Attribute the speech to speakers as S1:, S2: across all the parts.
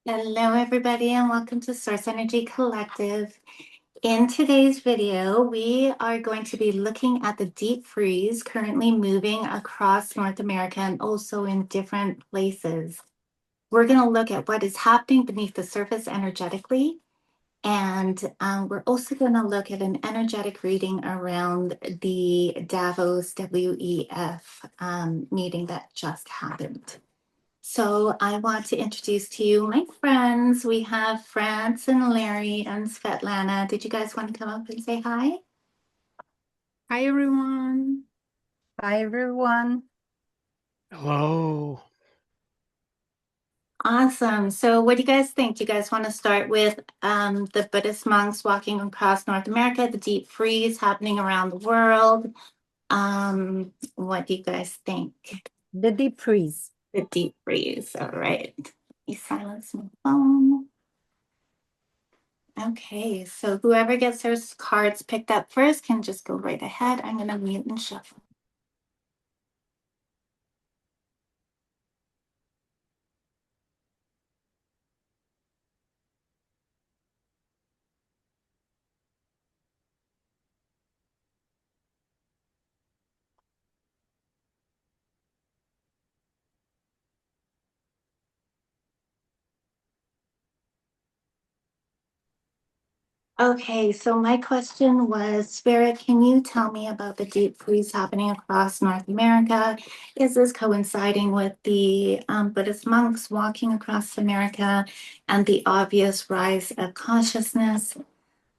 S1: Hello, everybody, and welcome to Source Energy Collective. In today's video, we are going to be looking at the deep freeze currently moving across North America and also in different places. We're going to look at what is happening beneath the surface energetically, and we're also going to look at an energetic reading around the Davos WEF meeting that just happened. So I want to introduce to you my friends. We have France and Larry and Svetlana. Did you guys want to come up and say hi?
S2: Hi, everyone.
S3: Hi, everyone.
S4: Hello.
S1: Awesome. So what do you guys think? Do you guys want to start with the Buddhist monks walking across North America, the deep freeze happening around the world? What do you guys think?
S3: The deep freeze.
S1: The deep freeze. All right. Let me silence my phone. Okay, so whoever gets their cards picked up first can just go right ahead. I'm going to mute and shuffle. Okay, so my question was, Spirit, can you tell me about the deep freeze happening across North America? Is this coinciding with the Buddhist monks walking across America and the obvious rise of consciousness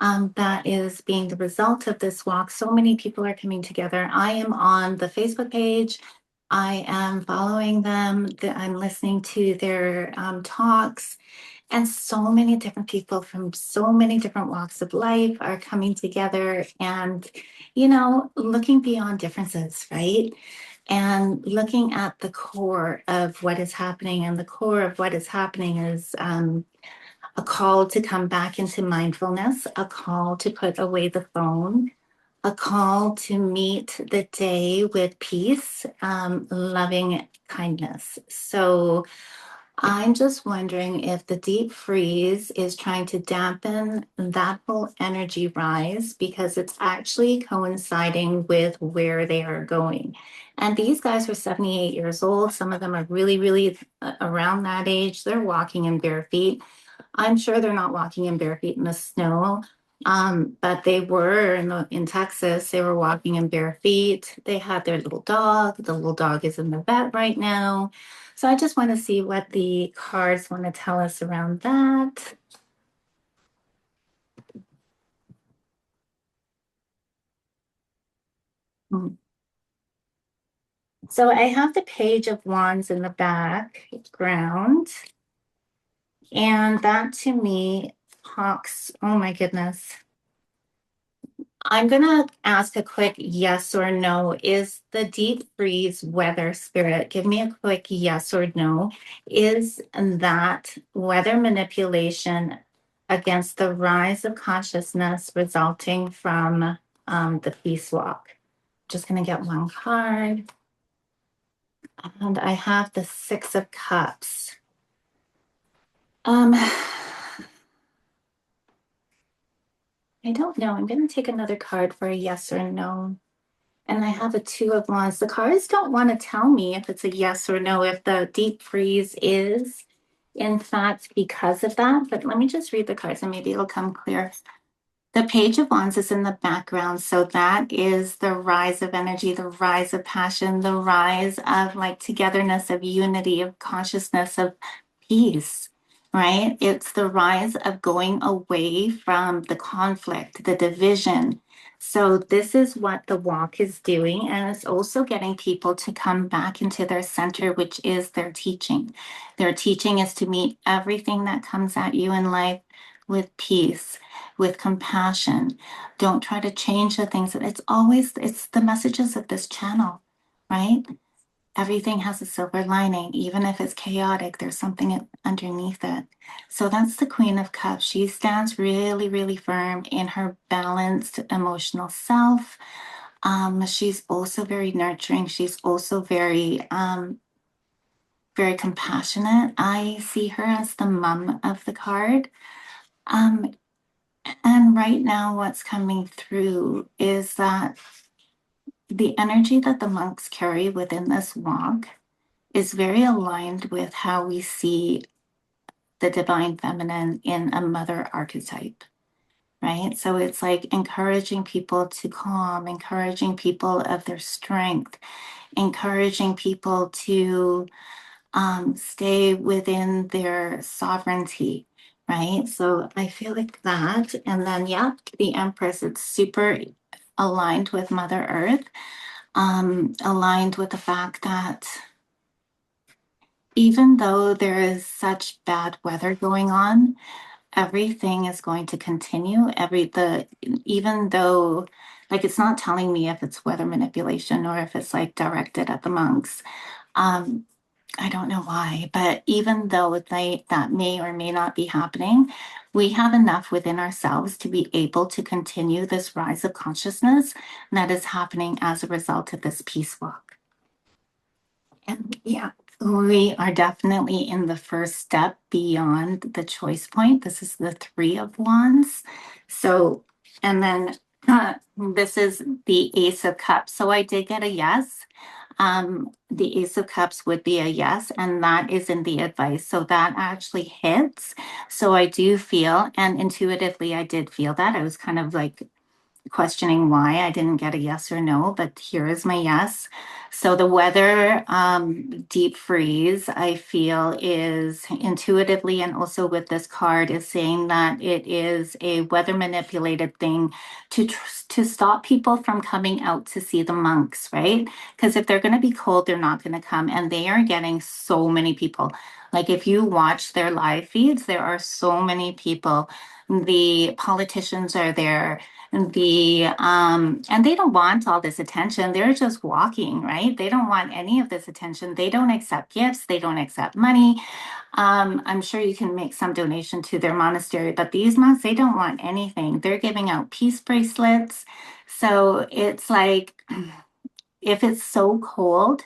S1: that is being the result of this walk? So many people are coming together. I am on the Facebook page. I am following them. I'm listening to their talks. And so many different people from so many different walks of life are coming together and, looking beyond differences, right? And looking at the core of what is happening. And the core of what is happening is a call to come back into mindfulness, a call to put away the phone, a call to meet the day with peace, loving kindness. So, I'm just wondering if the deep freeze is trying to dampen that whole energy rise because it's actually coinciding with where they are going. And these guys were 78 years old. Some of them are really, really around that age. They're walking in bare feet. I'm sure they're not walking in bare feet in the snow. But they were in Texas, they were walking in bare feet. They had their little dog. The little dog is in the vet right now. So I just want to see what the cards want to tell us around that. Hmm. So I have the Page of Wands in the background. And that to me talks, oh my goodness. I'm going to ask a quick yes or no. Is the deep freeze weather, Spirit? Give me a quick yes or no. Is that weather manipulation against the rise of consciousness resulting from the peace walk? Just going to get one card. And I have the Six of Cups. I don't know. I'm going to take another card for a yes or no. And I have a Two of Wands. The cards don't want to tell me if it's a yes or no, if the deep freeze is, in fact, because of that. But let me just read the cards and maybe it'll come clear. The Page of Wands is in the background. So that is the rise of energy, the rise of passion, the rise of like togetherness, of unity, of consciousness, of peace, right? It's the rise of going away from the conflict, the division. So this is what the walk is doing. And it's also getting people to come back into their center, which is their teaching. Their teaching is to meet everything that comes at you in life with peace, with compassion. Don't try to change the things. It's the messages of this channel, right? Everything has a silver lining. Even if it's chaotic, there's something underneath it. So that's the Queen of Cups. She stands really, really firm in her balanced emotional self. She's also very nurturing. She's also very very compassionate. I see her as the mom of the card. Um, and right now, what's coming through is that the energy that the monks carry within this walk is very aligned with how we see the divine feminine in a mother archetype, right? So it's like encouraging people to calm, encouraging people of their strength, encouraging people to stay within their sovereignty, right? So I feel like that. And then, yeah, the Empress, it's super aligned with Mother Earth, aligned with the fact that even though there is such bad weather going on, everything is going to continue. Even though, like, it's not telling me if it's weather manipulation or if it's like directed at the monks. Um, I don't know why, but even though that may or may not be happening, we have enough within ourselves to be able to continue this rise of consciousness that is happening as a result of this peace walk. And yeah, we are definitely in the first step beyond the choice point. This is the Three of Wands. So, and then this is the Ace of Cups. So I did get a yes. The Ace of Cups would be a yes, and that is in the advice. So that actually hits. So I do feel, and intuitively, I did feel that. I was kind of like questioning why I didn't get a yes or no, but here is my yes. So the weather, deep freeze, I feel is intuitively, and also with this card, is saying that it is a weather manipulated thing to stop people from coming out to see the monks, right? Because if they're going to be cold, they're not going to come, and they are getting so many people. Like if you watch their live feeds, there are so many people. The politicians are there, and they don't want all this attention. They're just walking, right? They don't want any of this attention. They don't accept gifts. They don't accept money. I'm sure you can make some donation to their monastery, but these monks, they don't want anything. They're giving out peace bracelets. So it's like, if it's so cold,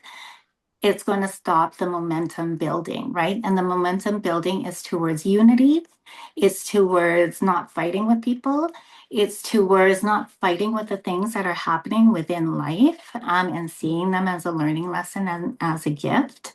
S1: it's going to stop the momentum building, right? And the momentum building is towards unity. It's towards not fighting with people. It's towards not fighting with the things that are happening within life, and seeing them as a learning lesson and as a gift.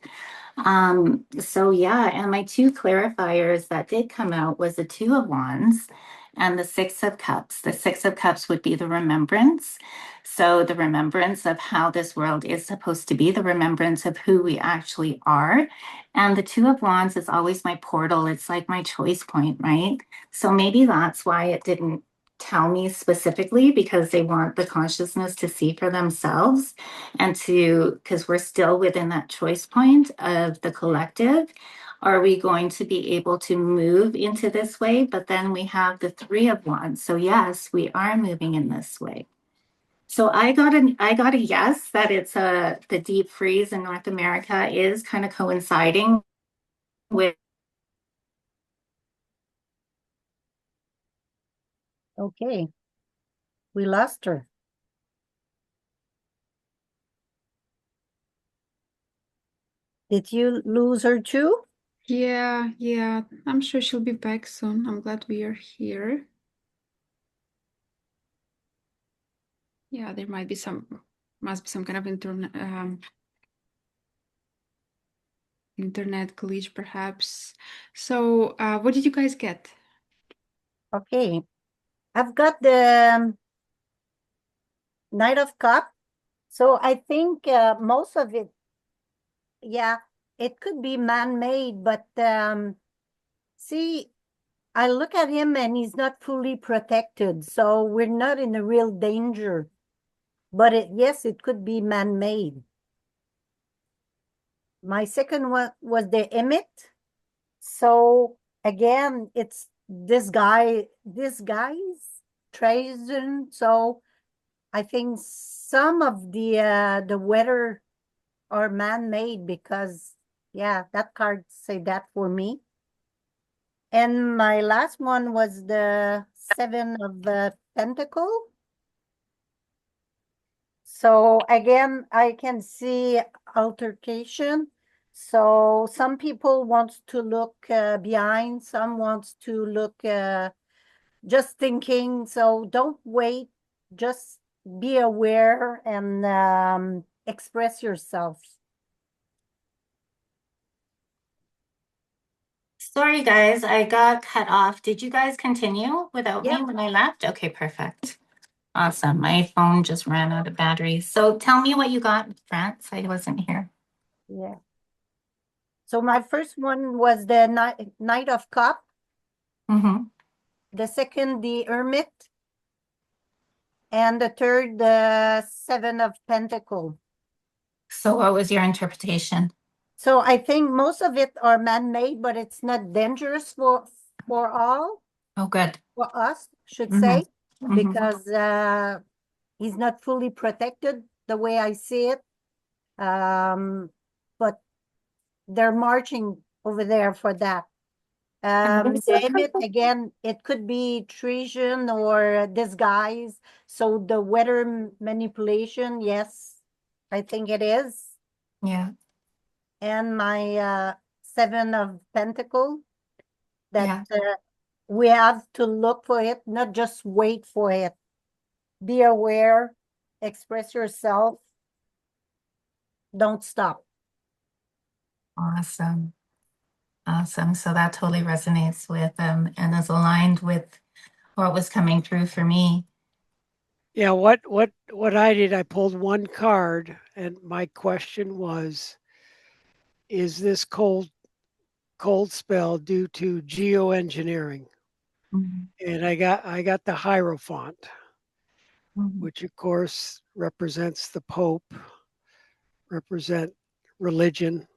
S1: So yeah, and my two clarifiers that did come out was the Two of Wands and the Six of Cups. The Six of Cups would be the remembrance. So the remembrance of how this world is supposed to be, the remembrance of who we actually are. And the Two of Wands is always my portal. It's like my choice point, right? So maybe that's why it didn't tell me specifically, because they want the consciousness to see for themselves, and because we're still within that choice point of the collective. Are we going to be able to move into this way? But then we have the Three of Wands. So yes, we are moving in this way. So I got a yes that it's the deep freeze in North America is kind of coinciding with.
S3: Okay. We lost her. Did you lose her too?
S2: Yeah, I'm sure she'll be back soon. I'm glad we are here. Yeah, there must be some kind of internet glitch, perhaps. So, what did you guys get?
S3: Okay. I've got the Knight of Cups. So I think most of it, yeah, it could be man-made, but see, I look at him and he's not fully protected, so we're not in a real danger. But yes, it could be man-made. My second one was the Emmet. So again, it's this guy's treason. So I think some of the weather are man-made because, yeah, that card say that for me. And my last one was the Seven of the Pentacle. So again, I can see altercation. So some people wants to look behind, some wants to look just thinking. So don't wait, just be aware and express yourself.
S1: Sorry, guys, I got cut off. Did you guys continue without me
S3: Yeah.
S1: when I left? Okay, perfect. Awesome. My phone just ran out of battery. So tell me what you got, France. I wasn't here.
S3: Yeah. So my first one was the Knight of Cup.
S1: Mm-hmm.
S3: The second, the Hermit. And the third, the Seven of Pentacles.
S1: So what was your interpretation?
S3: So I think most of it are man-made, but it's not dangerous for all,
S1: Oh, good.
S3: for us, should
S1: Mhm.
S3: say,
S1: Mhm.
S3: because he's not fully protected the way I see it. But they're marching over there for that.
S1: And this is
S3: The Emmet, again, it could be treason or disguise. So the weather manipulation, yes, I think it is.
S1: Yeah.
S3: And my Seven of Pentacle, that
S1: Yeah.
S3: we have to look for it, not just wait for it. Be aware, express yourself, don't stop.
S1: Awesome. Awesome. So that totally resonates with and is aligned with what was coming through for me.
S4: Yeah, what I did, I pulled one card and my question was, is this cold spell due to geoengineering?
S1: Mhm.
S4: And I got the Hierophant,
S1: Mhm.
S4: which of course represents the Pope, represent religion.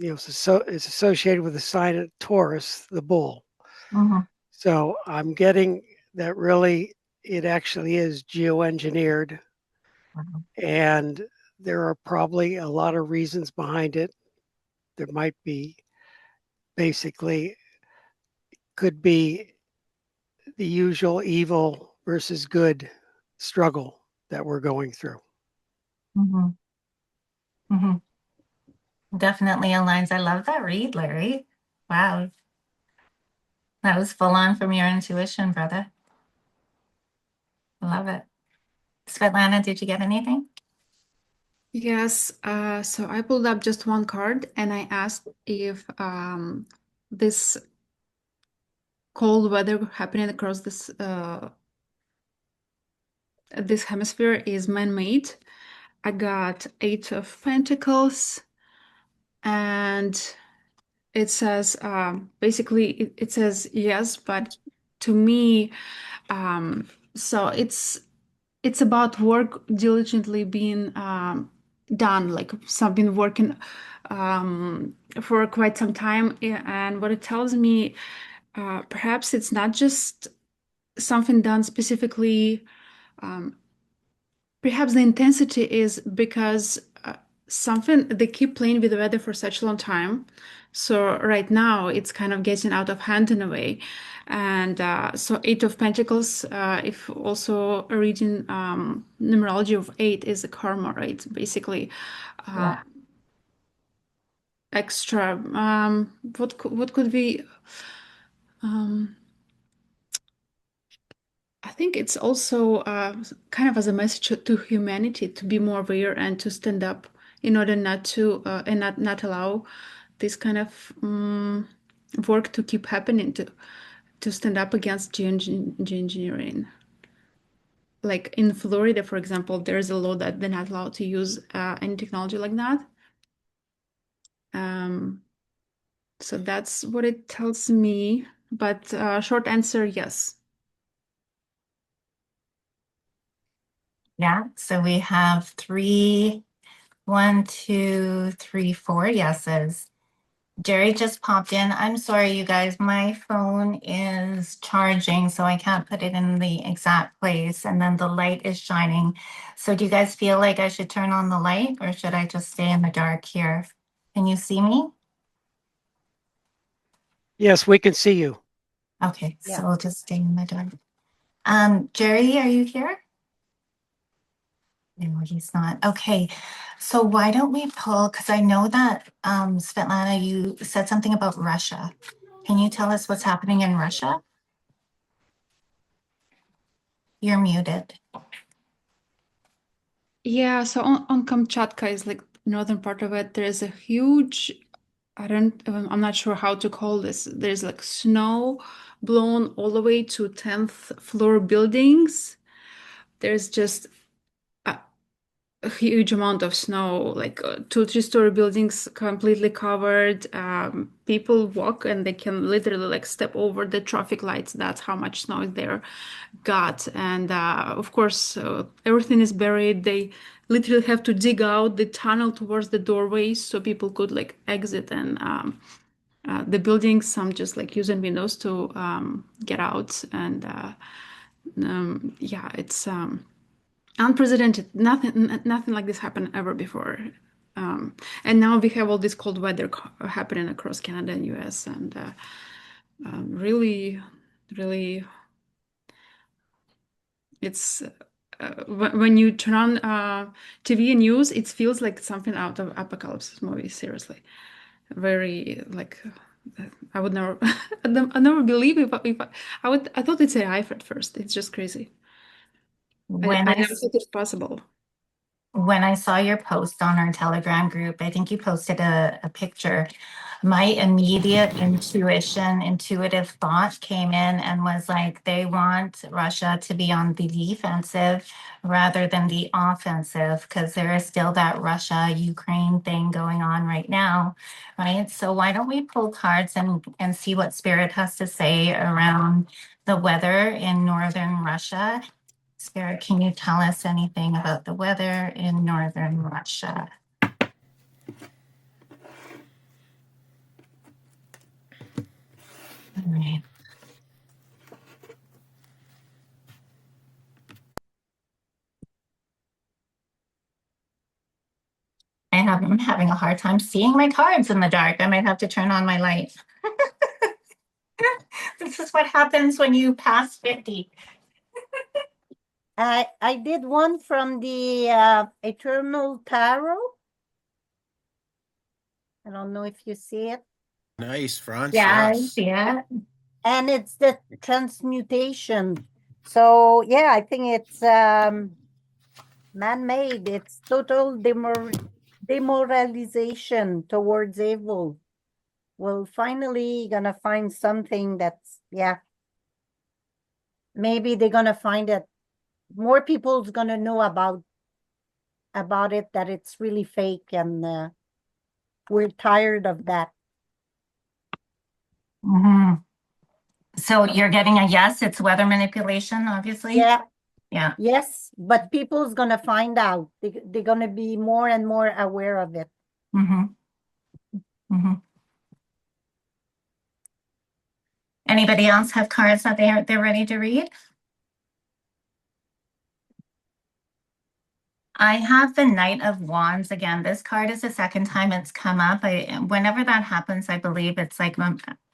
S4: It's associated with the sign of Taurus, the bull.
S1: Mhm.
S4: So I'm getting that really it actually is geoengineered,
S1: Wow.
S4: and there are probably a lot of reasons behind it. There might be basically could be the usual evil versus good struggle that we're going through.
S1: Mhm. Mhm. Definitely aligns. I love that read, Larry. Wow. That was full on from your intuition, brother. Love it. Svetlana, did you get anything?
S2: Yes, so I pulled up just one card and I asked if this cold weather happening across this hemisphere is man-made. I got Eight of Pentacles, and it says basically it says yes, but to me, so it's about work diligently being done, like some been working for quite some time, and what it tells me, perhaps it's not just something done specifically. Perhaps the intensity is because something they keep playing with the weather for such a long time. So right now it's kind of getting out of hand in a way. And so Eight of Pentacles, if also reading numerology of eight is a karma, right? Basically,
S3: Yeah.
S2: extra. What could be? Um, I think it's also kind of as a message to humanity to be more aware and to stand up in order not to and not allow this kind of work to keep happening, to stand up against geoengineering. Like in Florida, for example, there's a law that they're not allowed to use any technology like that. Um, so that's what it tells me. But short answer, yes.
S1: Yeah. So we have three, 1, 2, 3, 4 yeses. Jerry just popped in. I'm sorry, you guys. My phone is charging, so I can't put it in the exact place. And then the light is shining. So do you guys feel like I should turn on the light or should I just stay in the dark here? Can you see me?
S4: Yes, we can see you.
S1: Okay,
S3: Yeah.
S1: so I'll just stay in the dark. Jerry, are you here? No, he's not. Okay, so why don't we pull, because I know that Svetlana, you said something about Russia. Can you tell us what's happening in Russia? You're muted.
S2: Yeah, so on Kamchatka is like northern part of it. There's a huge, I'm not sure how to call this. There's like snow blown all the way to 10th floor buildings. There's just a huge amount of snow, like 2, 3 story buildings completely covered. People walk and they can literally like step over the traffic lights. That's how much snow is there got. And of course, everything is buried. They literally have to dig out the tunnel towards the doorways so people could like exit and the buildings. Some just like using windows to get out. And yeah, it's unprecedented. Nothing like this happened ever before. And now we have all this cold weather happening across Canada and US, and really, really, it's when you turn on TV and news, it feels like something out of apocalypse movie. Seriously, very like I would never, I never believe I thought it's AI at first. It's just crazy.
S1: When
S2: I
S1: I
S2: never thought it's possible.
S1: when I saw your post on our Telegram group, I think you posted a picture. My immediate intuitive thought came in and was like, they want Russia to be on the defensive rather than the offensive, because there is still that Russia-Ukraine thing going on right now, right? So why don't we pull cards and see what Spirit has to say around the weather in northern Russia? Spirit, can you tell us anything about the weather in northern Russia? All right. I'm having a hard time seeing my cards in the dark. I might have to turn on my light. This is what happens when you pass 50.
S3: I did one from the Eternal Tarot. I don't know if you see it.
S5: Nice, France.
S1: Yeah,
S5: Yes.
S1: yeah.
S3: And it's the transmutation. So yeah, I think it's man-made. It's total demoralization towards evil. We're finally gonna find something that's, yeah. Maybe they're gonna find it. More people's gonna know about it, that it's really fake, and we're tired of that.
S1: Mhm. So you're getting a yes, it's weather manipulation, obviously?
S3: Yeah,
S1: Yeah.
S3: yes, but people's gonna find out. They're gonna be more and more aware of it.
S1: Mm-hmm. Mm-hmm. Anybody else have cards that they're ready to read? I have the Knight of Wands again. This card is the second time it's come up. Whenever that happens, I believe it's like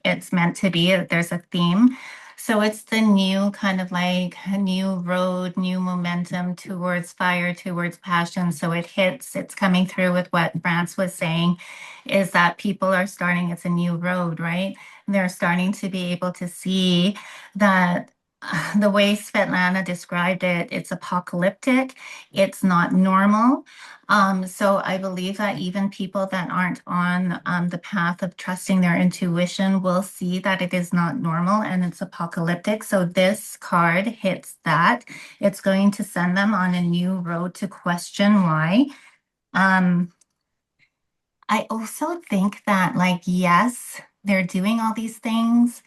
S1: it's meant to be. There's a theme. So it's the new kind of like a new road, new momentum towards fire, towards passion. So it's coming through with what Brance was saying, is that people are starting, it's a new road, right? They're starting to be able to see that the way Svetlana described it, it's apocalyptic, it's not normal. So I believe that even people that aren't on the path of trusting their intuition will see that it is not normal and it's apocalyptic. So this card hits that. It's going to send them on a new road to question why. I also think that, like, yes, they're doing all these things.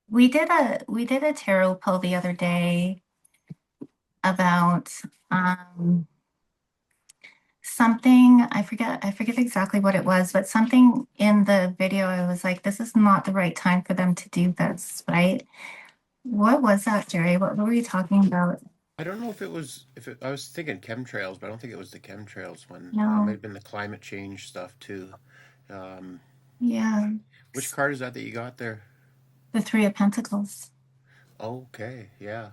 S1: We did a tarot pull the other day about something. I forget exactly what it was, but something in the video I was like, this is not the right time for them to do this, right? What was that, Jerry? What were you talking about?
S5: I don't know if it was I was thinking chemtrails, but I don't think it was the chemtrails one. It
S1: No.
S5: might have been the climate change stuff too.
S1: Yeah,
S5: Which card is that you got there?
S1: the Three of Pentacles.
S5: Okay, yeah.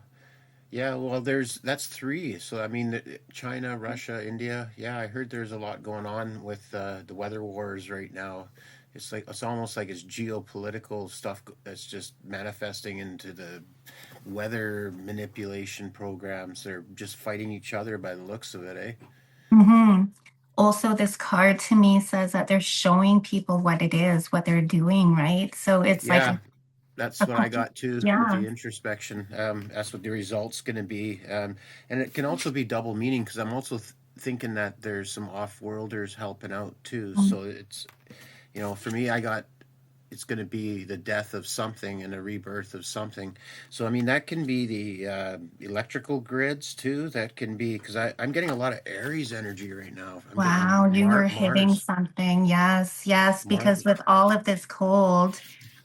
S5: Yeah, well, that's three. So I mean, China, Russia, India. Yeah, I heard there's a lot going on with the weather wars right now. It's like it's almost like it's geopolitical stuff that's just manifesting into the weather manipulation programs. They're just fighting each other by the looks of it, eh?
S1: Hmm. Also, this card to me says that they're showing people what it is, what they're doing, right? So it's like
S5: Yeah, that's
S1: a
S5: what I got too with
S1: yeah.
S5: the introspection. That's what the result's going to be, and it can also be double meaning because I'm also thinking that there's some off-worlders helping out too. So it's for me, I got it's going to be the death of something and a rebirth of something. So I mean that can be the electrical grids too. That can be because I'm getting a lot of Aries energy right now. I'm getting
S1: Wow, you were hitting something. Yes, yes,
S5: Mars,
S1: because with all of this cold,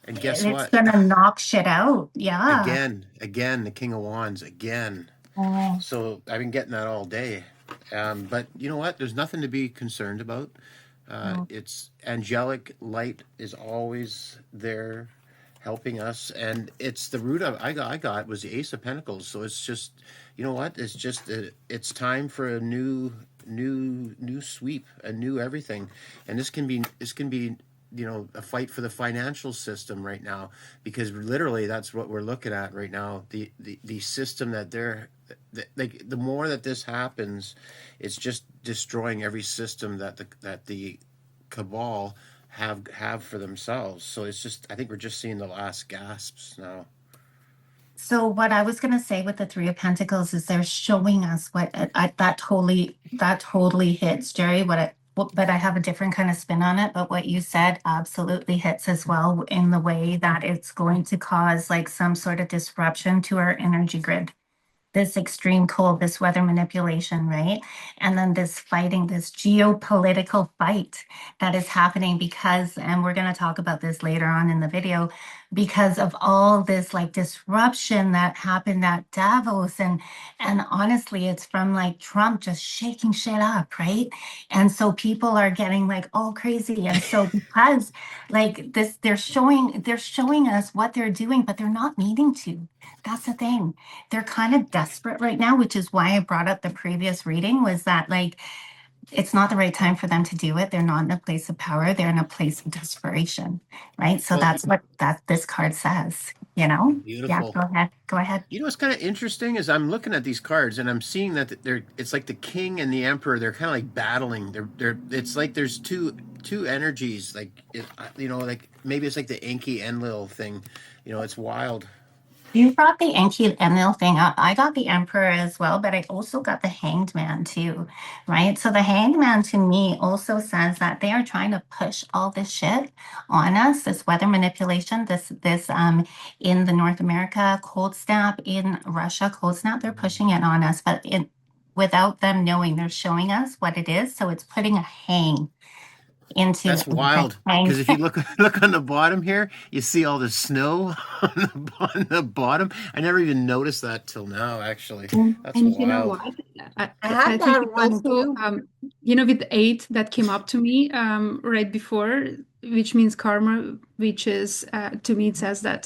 S5: and guess
S1: it's
S5: what?
S1: gonna knock shit out. Yeah.
S5: Again, the King of Wands again.
S1: Oh,
S5: So I've been getting that all day. But you know what? There's nothing to be concerned about.
S1: no.
S5: It's angelic light is always there helping us, and it's the root of I got was the Ace of Pentacles. So it's just you know what? It's just it's time for a new sweep, a new everything, and this can be a fight for the financial system right now because literally that's what we're looking at right now. The system that they're like the more that this happens, it's just destroying every system that the cabal have for themselves. So it's just I think we're just seeing the last gasps now.
S1: So what I was gonna say with the Three of Pentacles is they're showing us what that totally hits, Jerry. But I have a different kind of spin on it. But what you said absolutely hits as well in the way that it's going to cause like some sort of disruption to our energy grid. This extreme cold, this weather manipulation, right? And then this fighting, this geopolitical fight that is happening because, and we're going to talk about this later on in the video, because of all this like disruption that happened at Davos. And honestly, it's from like Trump just shaking shit up, right? And so people are getting like all crazy. And so because like this, they're showing us what they're doing, but they're not needing to. That's the thing, they're kind of desperate right now, which is why I brought up the previous reading was that like it's not the right time for them to do it. They're not in a place of power. They're in a place of desperation, right? So
S5: Well,
S1: that's what that this card says, you know? Yeah,
S5: beautiful.
S1: go ahead. Go ahead.
S5: You know what's kind of interesting is I'm looking at these cards and I'm seeing that they're it's like the king and the emperor. They're kind of like battling. They're it's like there's two energies. Like like maybe it's like the Enki Enlil thing. It's wild.
S1: You brought the Enki Enlil thing up. I got the Emperor as well, but I also got the Hanged Man too, right? So the Hanged Man to me also says that they are trying to push all this shit on us, this weather manipulation, this in the North America cold snap, in Russia cold snap, they're pushing it on us, but without them knowing, they're showing us what it is. So it's putting a hang into
S5: That's wild.
S1: hang.
S5: Because if you look on the bottom here, you see all the snow on the bottom. I never even noticed that till now. Actually, that's
S2: And you know
S5: wild.
S2: what? I,
S3: I
S2: I
S3: had
S2: think
S3: that
S2: it's
S3: one
S2: also,
S3: too.
S2: with eight that came up to me right before, which means karma, which is, to me, it says that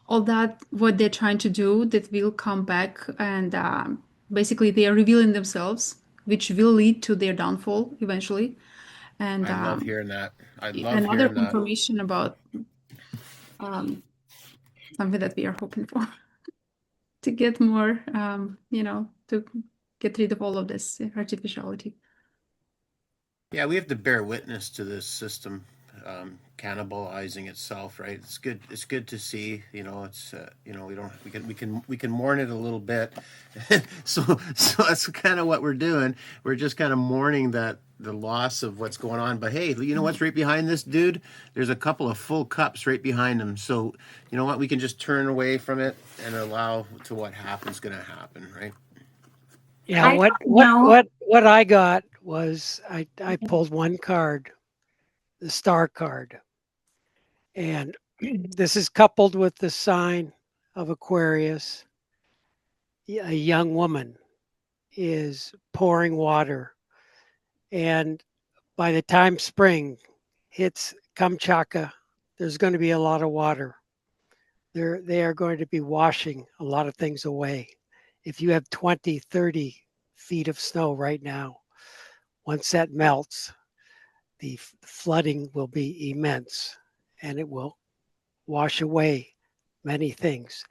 S2: all that what they're trying to do, that will come back and basically they are revealing themselves, which will lead to their downfall eventually. And
S5: I love hearing that. I love
S2: another
S5: hearing that.
S2: confirmation about um, something that we are hoping for to get more, to get rid of all of this artificiality.
S5: Yeah, we have to bear witness to this system cannibalizing itself, right? It's good. It's good to see. It's we can mourn it a little bit. So that's kind of what we're doing. We're just kind of mourning that the loss of what's going on. But hey, you know what's right behind this dude? There's a couple of full cups right behind him. So you know what? We can just turn away from it and allow to what happens going to happen, right?
S4: Yeah,
S1: I
S4: what
S1: don't
S4: what
S1: know.
S4: what what I got was I pulled one card, the star card, and this is coupled with the sign of Aquarius. A young woman is pouring water, and by the time spring hits Kamchatka, there's going to be a lot of water. They are going to be washing a lot of things away, if you have 20, 30 feet of snow right now, once that melts, the flooding will be immense and it will wash away many things.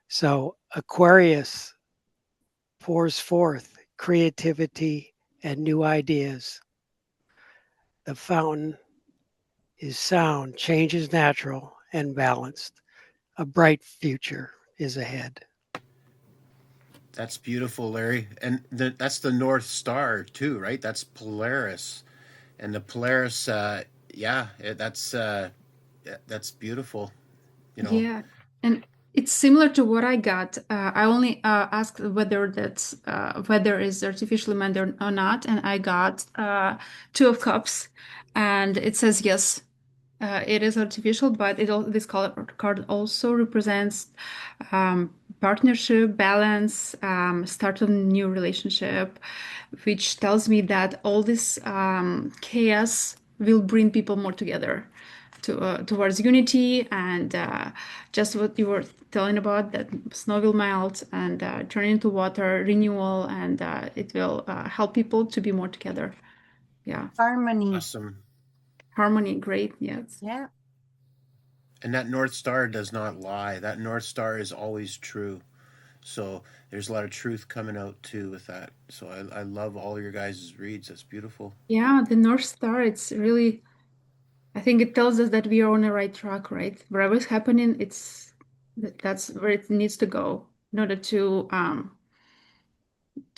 S4: So Aquarius pours forth creativity and new ideas. The fountain is sound, change is natural and balanced. A bright future is ahead.
S5: That's beautiful, Larry. And that's the North Star too, right? That's Polaris, and the Polaris. Yeah, that's beautiful. You know.
S2: Yeah, and it's similar to what I got. I only asked whether that's whether is artificially made or not, and I got Two of Cups, and it says yes, it is artificial, but this card also represents partnership, balance, start a new relationship, which tells me that all this chaos will bring people more together towards unity, and just what you were telling about, that snow will melt and turn into water, renewal, and it will help people to be more together. Yeah,
S3: Harmony.
S5: Awesome.
S2: harmony, great, yes.
S3: Yeah.
S5: And that North Star does not lie. That North Star is always true. So there's a lot of truth coming out too with that. So I love all your guys' reads. That's beautiful.
S2: Yeah, the North Star, it's really, I think it tells us that we are on the right track, right? Whatever's happening, that's where it needs to go in order to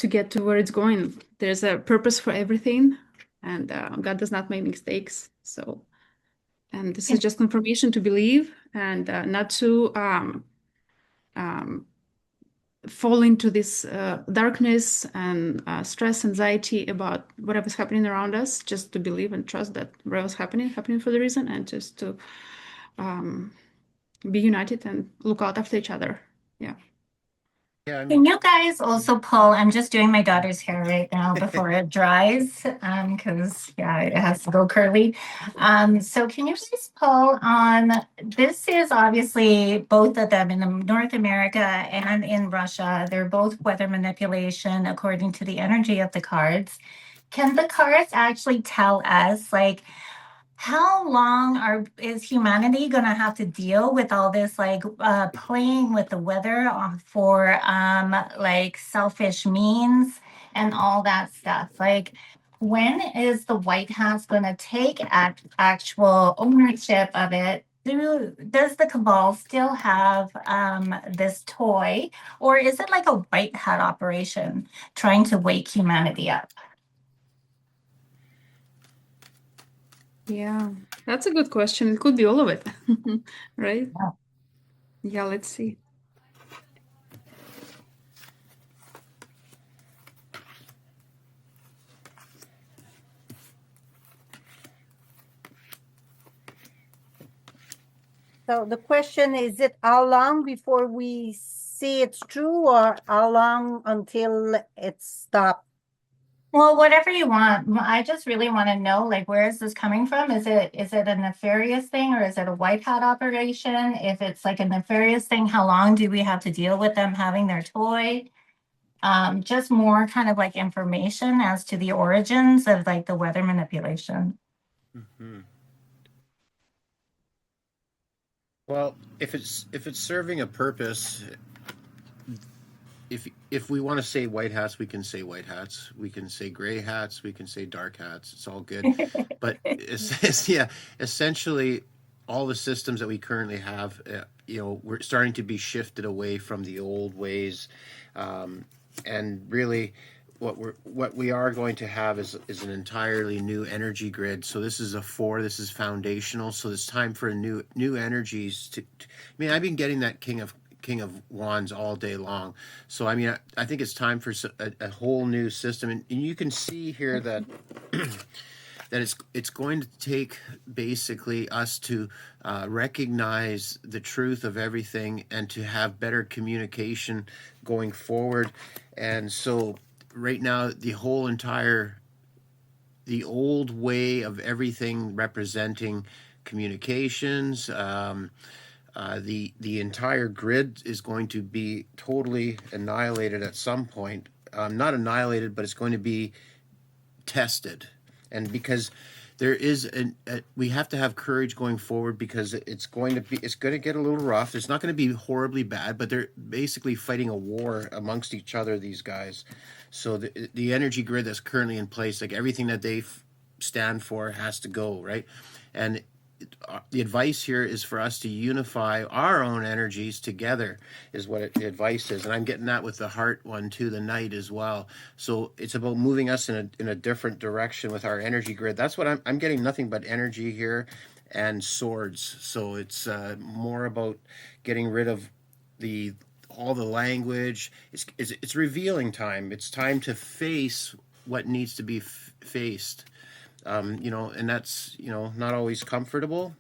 S2: get to where it's going. There's a purpose for everything, and God does not make mistakes. So, and this is just confirmation to believe and not to fall into this darkness and stress, anxiety about whatever's happening around us. Just to believe and trust that whatever's happening for the reason, and just to be united and look out after each other. Yeah.
S5: Yeah, I
S1: Can
S5: mean,
S1: you guys also pull? I'm just doing my daughter's hair right now before it dries, because yeah, it has to go curly. So can you please pull on? This is obviously both of them in North America and in Russia. They're both weather manipulation according to the energy of the cards. Can the cards actually tell us, like, how long is humanity gonna have to deal with all this, like playing with the weather for like selfish means and all that stuff? Like, when is the White House gonna take actual ownership of it? Does the cabal still have this toy, or is it like a white hat operation trying to wake humanity up?
S2: Yeah, that's a good question. It could be all of it, right?
S1: Yeah.
S2: Yeah, let's see.
S3: So the question is it how long before we see it's true, or how long until it's stopped?
S1: Well, whatever you want. I just really want to know, like, where is this coming from? Is it a nefarious thing, or is it a white hat operation? If it's like a nefarious thing, how long do we have to deal with them having their toy? Just more kind of like information as to the origins of like the weather manipulation.
S5: mhm. Well, if it's serving a purpose, if we want to say white hats, we can say white hats. We can say gray hats. We can say dark hats. It's all good. But yeah, essentially, all the systems that we currently have, we're starting to be shifted away from the old ways, and really, what we are going to have is an entirely new energy grid. So this is this is foundational. So it's time for new energies I mean, I've been getting that King of Wands all day long. So I mean, I think it's time for a whole new system, and you can see here that that it's going to take basically us to recognize the truth of everything and to have better communication going forward. And so right now, the old way of everything representing communications, the entire grid is going to be totally annihilated at some point. Not annihilated, but it's going to be tested, and because there is we have to have courage going forward, because it's going to get a little rough. It's not going to be horribly bad, but they're basically fighting a war amongst each other, these guys. So the energy grid that's currently in place, like everything that they stand for, has to go, right. And the advice here is for us to unify our own energies together, is what the advice is. And I'm getting that with the heart one too, the night as well. So it's about moving us in a different direction with our energy grid. That's what I'm getting, nothing but energy here and swords. So it's more about getting rid of the all the language. It's revealing time. It's time to face what needs to be faced. And that's, not always comfortable,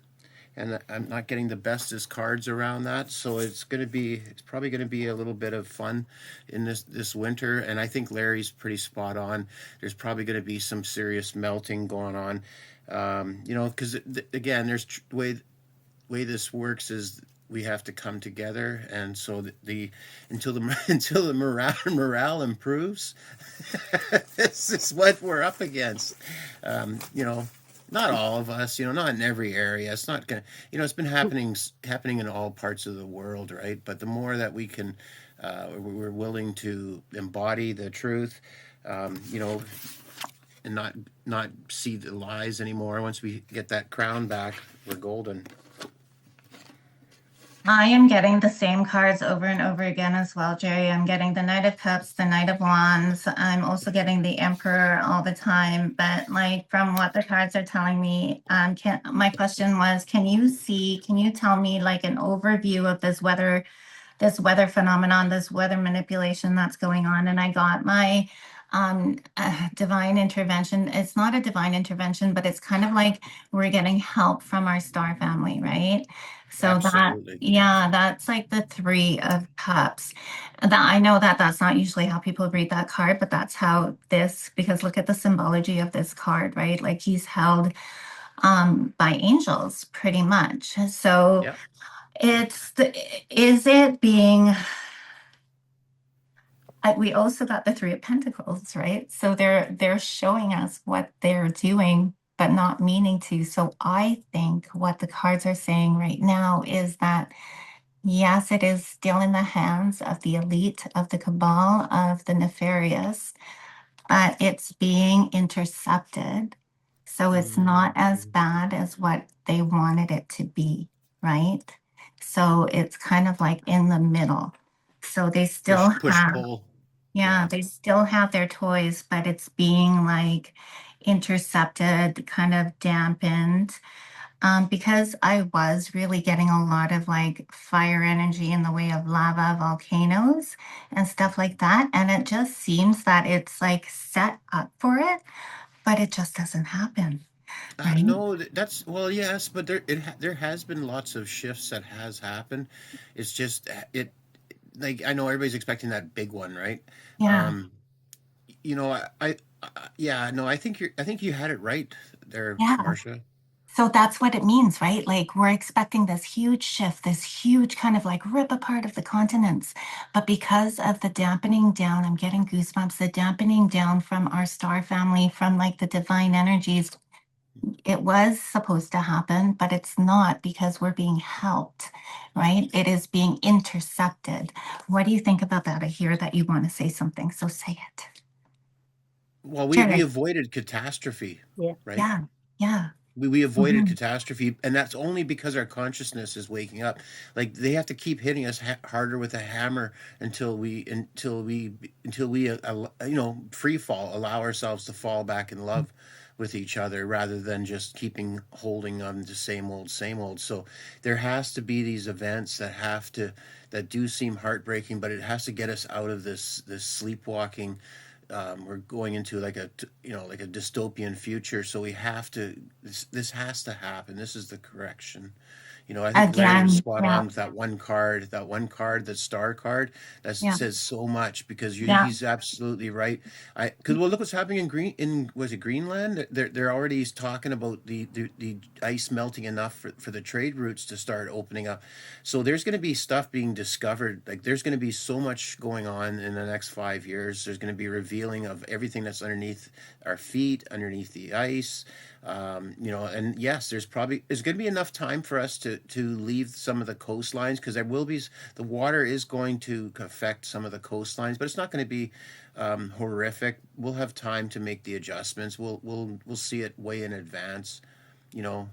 S5: and I'm not getting the bestest cards around that. So it's probably going to be a little bit of fun in this winter. And I think Larry's pretty spot on. There's probably going to be some serious melting going on. Because again, there's way this works is we have to come together, and so until the morale improves, this is what we're up against. Not all of us, not in every area. It's not gonna, it's been happening in all parts of the world, right? But the more that we can, we're willing to embody the truth, and not see the lies anymore. Once we get that crown back, we're golden.
S1: I am getting the same cards over and over again as well, Jerry. I'm getting the Knight of Cups, the Knight of Wands. I'm also getting the Emperor all the time. But like from what the cards are telling me, my question was, can you tell me like an overview of this weather phenomenon, this weather manipulation that's going on? And I got my divine intervention. It's not a divine intervention, but it's kind of like we're getting help from our star family, right? So
S5: Absolutely.
S1: that's like the Three of Cups. That I know that that's not usually how people read that card, but that's how because look at the symbology of this card, right? Like he's held by angels pretty much. So
S5: Yeah.
S1: is it being we also got the Three of Pentacles, right? So they're showing us what they're doing, but not meaning to. So I think what the cards are saying right now is that yes, it is still in the hands of the elite, of the cabal, of the nefarious, but it's being intercepted. So it's not as bad as what they wanted it to be, right? So it's kind of like in the middle. So they still
S5: Push
S1: have,
S5: pull.
S1: yeah,
S5: Yeah.
S1: they still have their toys, but it's being like intercepted, kind of dampened. Because I was really getting a lot of like fire energy in the way of lava, volcanoes, and stuff like that. And it just seems that it's like set up for it, but it just doesn't happen, right?
S5: No, that's, well, yes, but there has been lots of shifts that has happened. It's just like, I know everybody's expecting that big one, right?
S1: Yeah.
S5: Um, yeah, no, I think you had it right there,
S1: Yeah.
S5: Marcia.
S1: So that's what it means, right? Like we're expecting this huge shift, this huge kind of like rip apart of the continents. But because of the dampening down, I'm getting goosebumps, the dampening down from our star family, from like the divine energies, it was supposed to happen, but it's not because we're being helped, right? It is being intercepted. What do you think about that? I hear that you want to say something, so say it.
S5: Well, we
S1: Sure.
S5: avoided catastrophe,
S3: Yeah.
S5: right?
S1: Yeah. Yeah.
S5: We avoided
S1: Mhm.
S5: catastrophe, and that's only because our consciousness is waking up. Like they have to keep hitting us harder with a hammer until we free fall, allow ourselves to fall back in love with each other, rather than just holding on to same old. So there has to be these events that do seem heartbreaking, but it has to get us out of this sleepwalking. We're going into like a dystopian future, so we have to. This has to happen. This is the correction. I think Larry was
S1: Again,
S5: spot
S1: yeah,
S5: on with that one card, the star card. That
S1: yeah,
S5: says so much because
S1: yeah,
S5: he's absolutely right. Because well, look what's happening was it Greenland? They're already talking about the ice melting enough for the trade routes to start opening up. So there's going to be stuff being discovered. Like there's going to be so much going on in the next 5 years. There's going to be revealing of everything that's underneath our feet, underneath the ice. And yes, there's going to be enough time for us to leave some of the coastlines because the water is going to affect some of the coastlines, but it's not going to be horrific. We'll have time to make the adjustments. We'll see it way in advance. You know,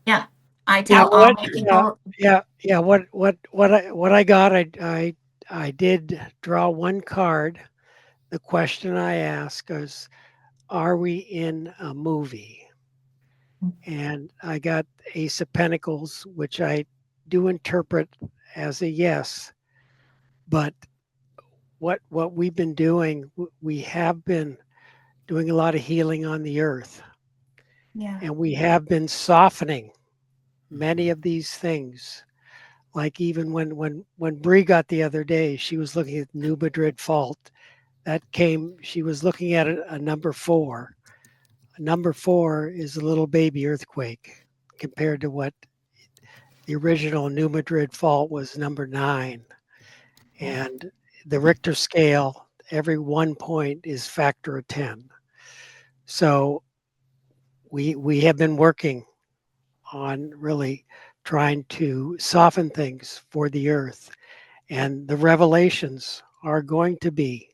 S1: yeah. I
S4: Yeah,
S1: tell all my people,
S4: yeah. What I got, I did draw one card. The question I ask is, are we in a movie? And I got Ace of Pentacles, which I do interpret as a yes. But what we've been doing, we have been doing a lot of healing on the earth,
S1: yeah,
S4: and we have been softening many of these things. Like even when Bree got the other day, she was looking at New Madrid Fault. She was looking at a number 4. A number 4 is a little baby earthquake compared to what the original New Madrid Fault was, number 9. And the Richter scale, every 1 point is factor of 10. So we have been working on really trying to soften things for the earth. And the revelations are going to be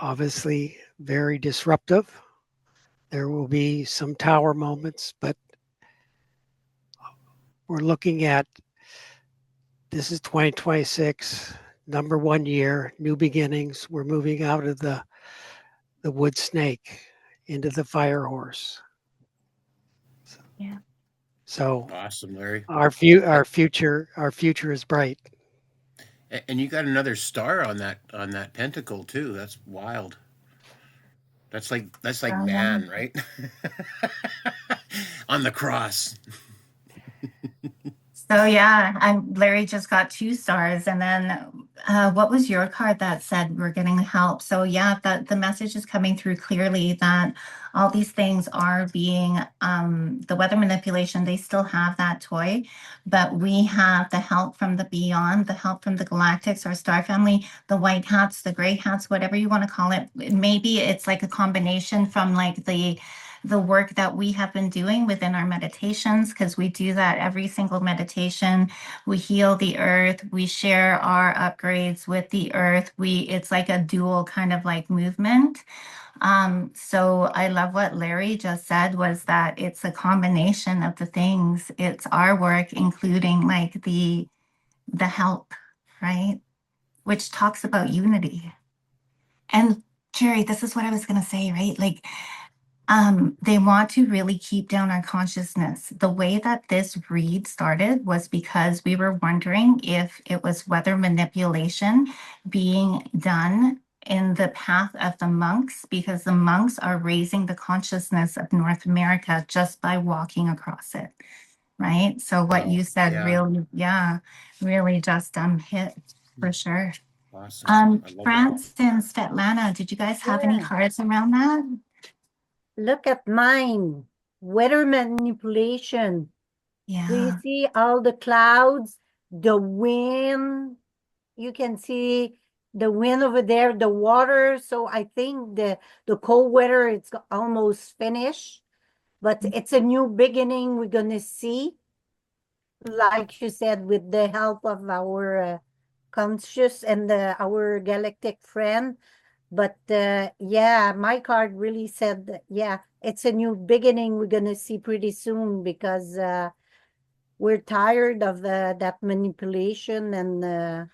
S4: obviously very disruptive. There will be some tower moments, but we're looking at this is 2026, number 1 year, new beginnings. We're moving out of the wood snake into the fire horse.
S1: yeah.
S4: So
S5: awesome, Larry.
S4: our future is bright.
S5: And you got another star on that pentacle too. That's wild. That's like
S1: So, yeah.
S5: man, right? On the cross.
S1: So yeah, Larry just got 2 stars, and then what was your card that said we're getting help? So yeah, that the message is coming through clearly that all these things are being the weather manipulation. They still have that toy, but we have the help from the beyond, the help from the galactics, our star family, the white hats, the gray hats, whatever you want to call it. Maybe it's like a combination from like the work that we have been doing within our meditations, because we do that every single meditation. We heal the earth, we share our upgrades with the earth. It's like a dual kind of like movement. So I love what Larry just said, was that it's a combination of the things. It's our work, including like the help, right? Which talks about unity. And Jerry, this is what I was gonna say, right? Like they want to really keep down our consciousness. The way that this read started was because we were wondering if it was weather manipulation being done in the path of the monks, because the monks are raising the consciousness of North America just by walking across it, right? So what
S5: Wow.
S1: you said
S5: Yeah.
S1: really, yeah, really just hit for sure.
S5: Awesome. I love that.
S1: France and Svetlana, did you guys have any
S3: Yeah.
S1: cards around that?
S3: Look at mine. Weather manipulation. Do you
S1: Yeah.
S3: see all the clouds, the wind? You can see the wind over there, the water. So I think the cold weather it's almost finished, but it's a new beginning we're gonna see. Like you said, with the help of our conscious and our galactic friend. But yeah, my card really said that, yeah, it's a new beginning we're gonna see pretty soon, because we're tired of that manipulation, and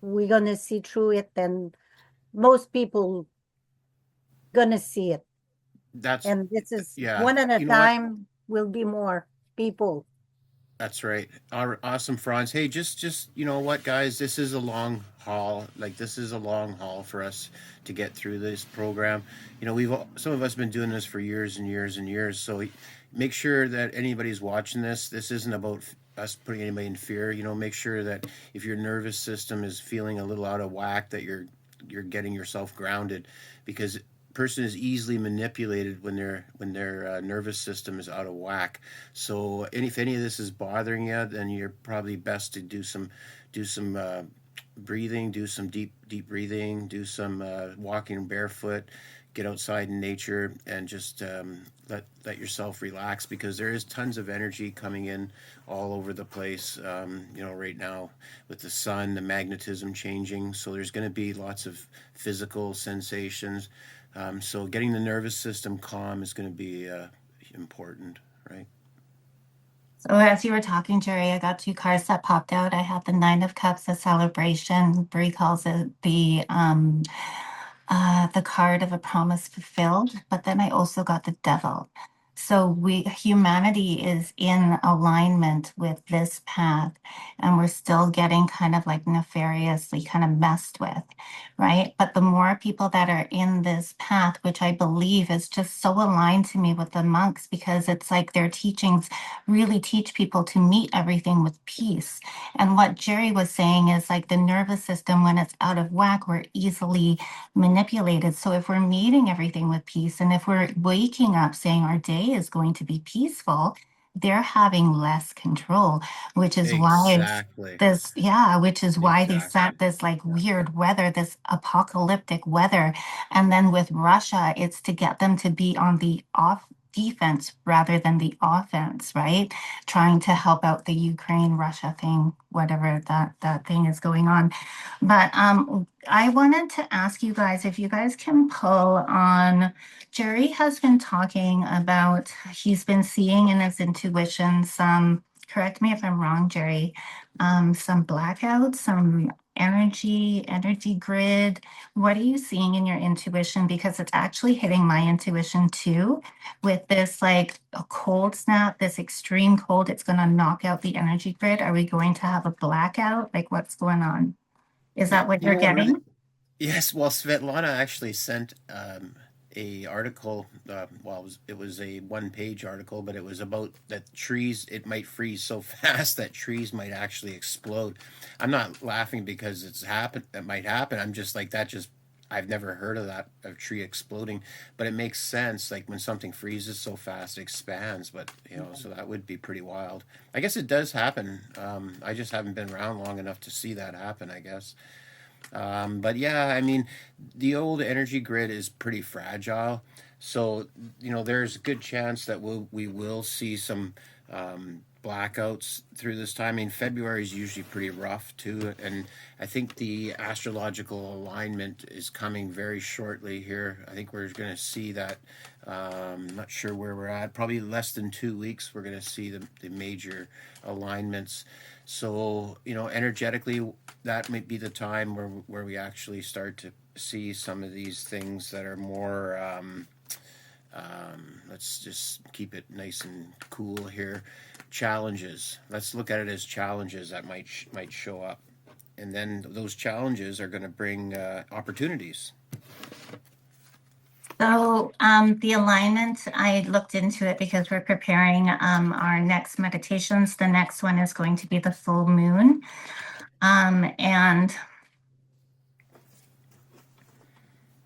S3: we're gonna see through it, and most people gonna see it.
S5: That's
S3: And this is
S5: yeah.
S3: one at a
S5: You know what?
S3: time, will be more people.
S5: That's right. Awesome, Franz. Hey, just you know what, guys, this is a long haul. Like this is a long haul for us to get through this program. You know, some of us been doing this for years and years and years. So make sure that anybody's watching this. This isn't about us putting anybody in fear. You know, make sure that if your nervous system is feeling a little out of whack, that you're getting yourself grounded, because person is easily manipulated when their nervous system is out of whack. So if any of this is bothering you, then you're probably best to do some breathing, do some deep breathing, do some walking barefoot, get outside in nature, and just let yourself relax, because there is tons of energy coming in all over the place. You know, right now with the sun, the magnetism changing, so there's going to be lots of physical sensations. So getting the nervous system calm is going to be important, right?
S1: So as you were talking, Jerry, I got two cards that popped out. I had the Nine of Cups, the celebration. Bree calls it the card of a promise fulfilled. But then I also got the Devil. So humanity is in alignment with this path, and we're still getting kind of like nefariously kind of messed with, right? But the more people that are in this path, which I believe is just so aligned to me with the monks, because it's like their teachings really teach people to meet everything with peace. And what Jerry was saying is like the nervous system, when it's out of whack, we're easily manipulated. So if we're meeting everything with peace, and if we're waking up saying our day is going to be peaceful, they're having less control, which is why
S5: Exactly.
S1: which is why they
S5: Exactly.
S1: sent this like weird weather, this apocalyptic weather. And then with Russia, it's to get them to be on the off defense rather than the offense, right? Trying to help out the Ukraine Russia thing, whatever that thing is going on. But I wanted to ask you guys if you guys can pull on. Jerry has been talking about, he's been seeing in his intuition some, correct me if I'm wrong, Jerry, some blackouts, some energy grid. What are you seeing in your intuition? Because it's actually hitting my intuition too, with this like a cold snap, this extreme cold, it's going to knock out the energy grid. Are we going to have a blackout? Like what's going on? Is
S5: Yeah,
S1: that what
S5: you
S1: you're
S5: know what really?
S1: getting?
S5: Yes. Well, Svetlana actually sent a article. Well, it was a one-page article, but it was about that trees. It might freeze so fast that trees might actually explode. I'm not laughing because it's happened. It might happen. I'm just like that. Just I've never heard of that, of tree exploding, but it makes sense. Like when something freezes so fast, it expands. But you know, so that would be pretty wild. I guess it does happen. I just haven't been around long enough to see that happen, I guess. But yeah, I mean, the old energy grid is pretty fragile. So, you know, there's a good chance that we will see some blackouts through this time. I mean, February is usually pretty rough too. And I think the astrological alignment is coming very shortly here. I think we're going to see that. Not sure where we're at. Probably less than 2 weeks, we're going to see the major alignments. So, you know, energetically, that might be the time where we actually start to see some of these things that are more. Let's just keep it nice and cool here. Challenges. Let's look at it as challenges that might show up, and then those challenges are going to bring opportunities.
S1: So the alignment, I looked into it because we're preparing our next meditations. The next one is going to be the full moon. And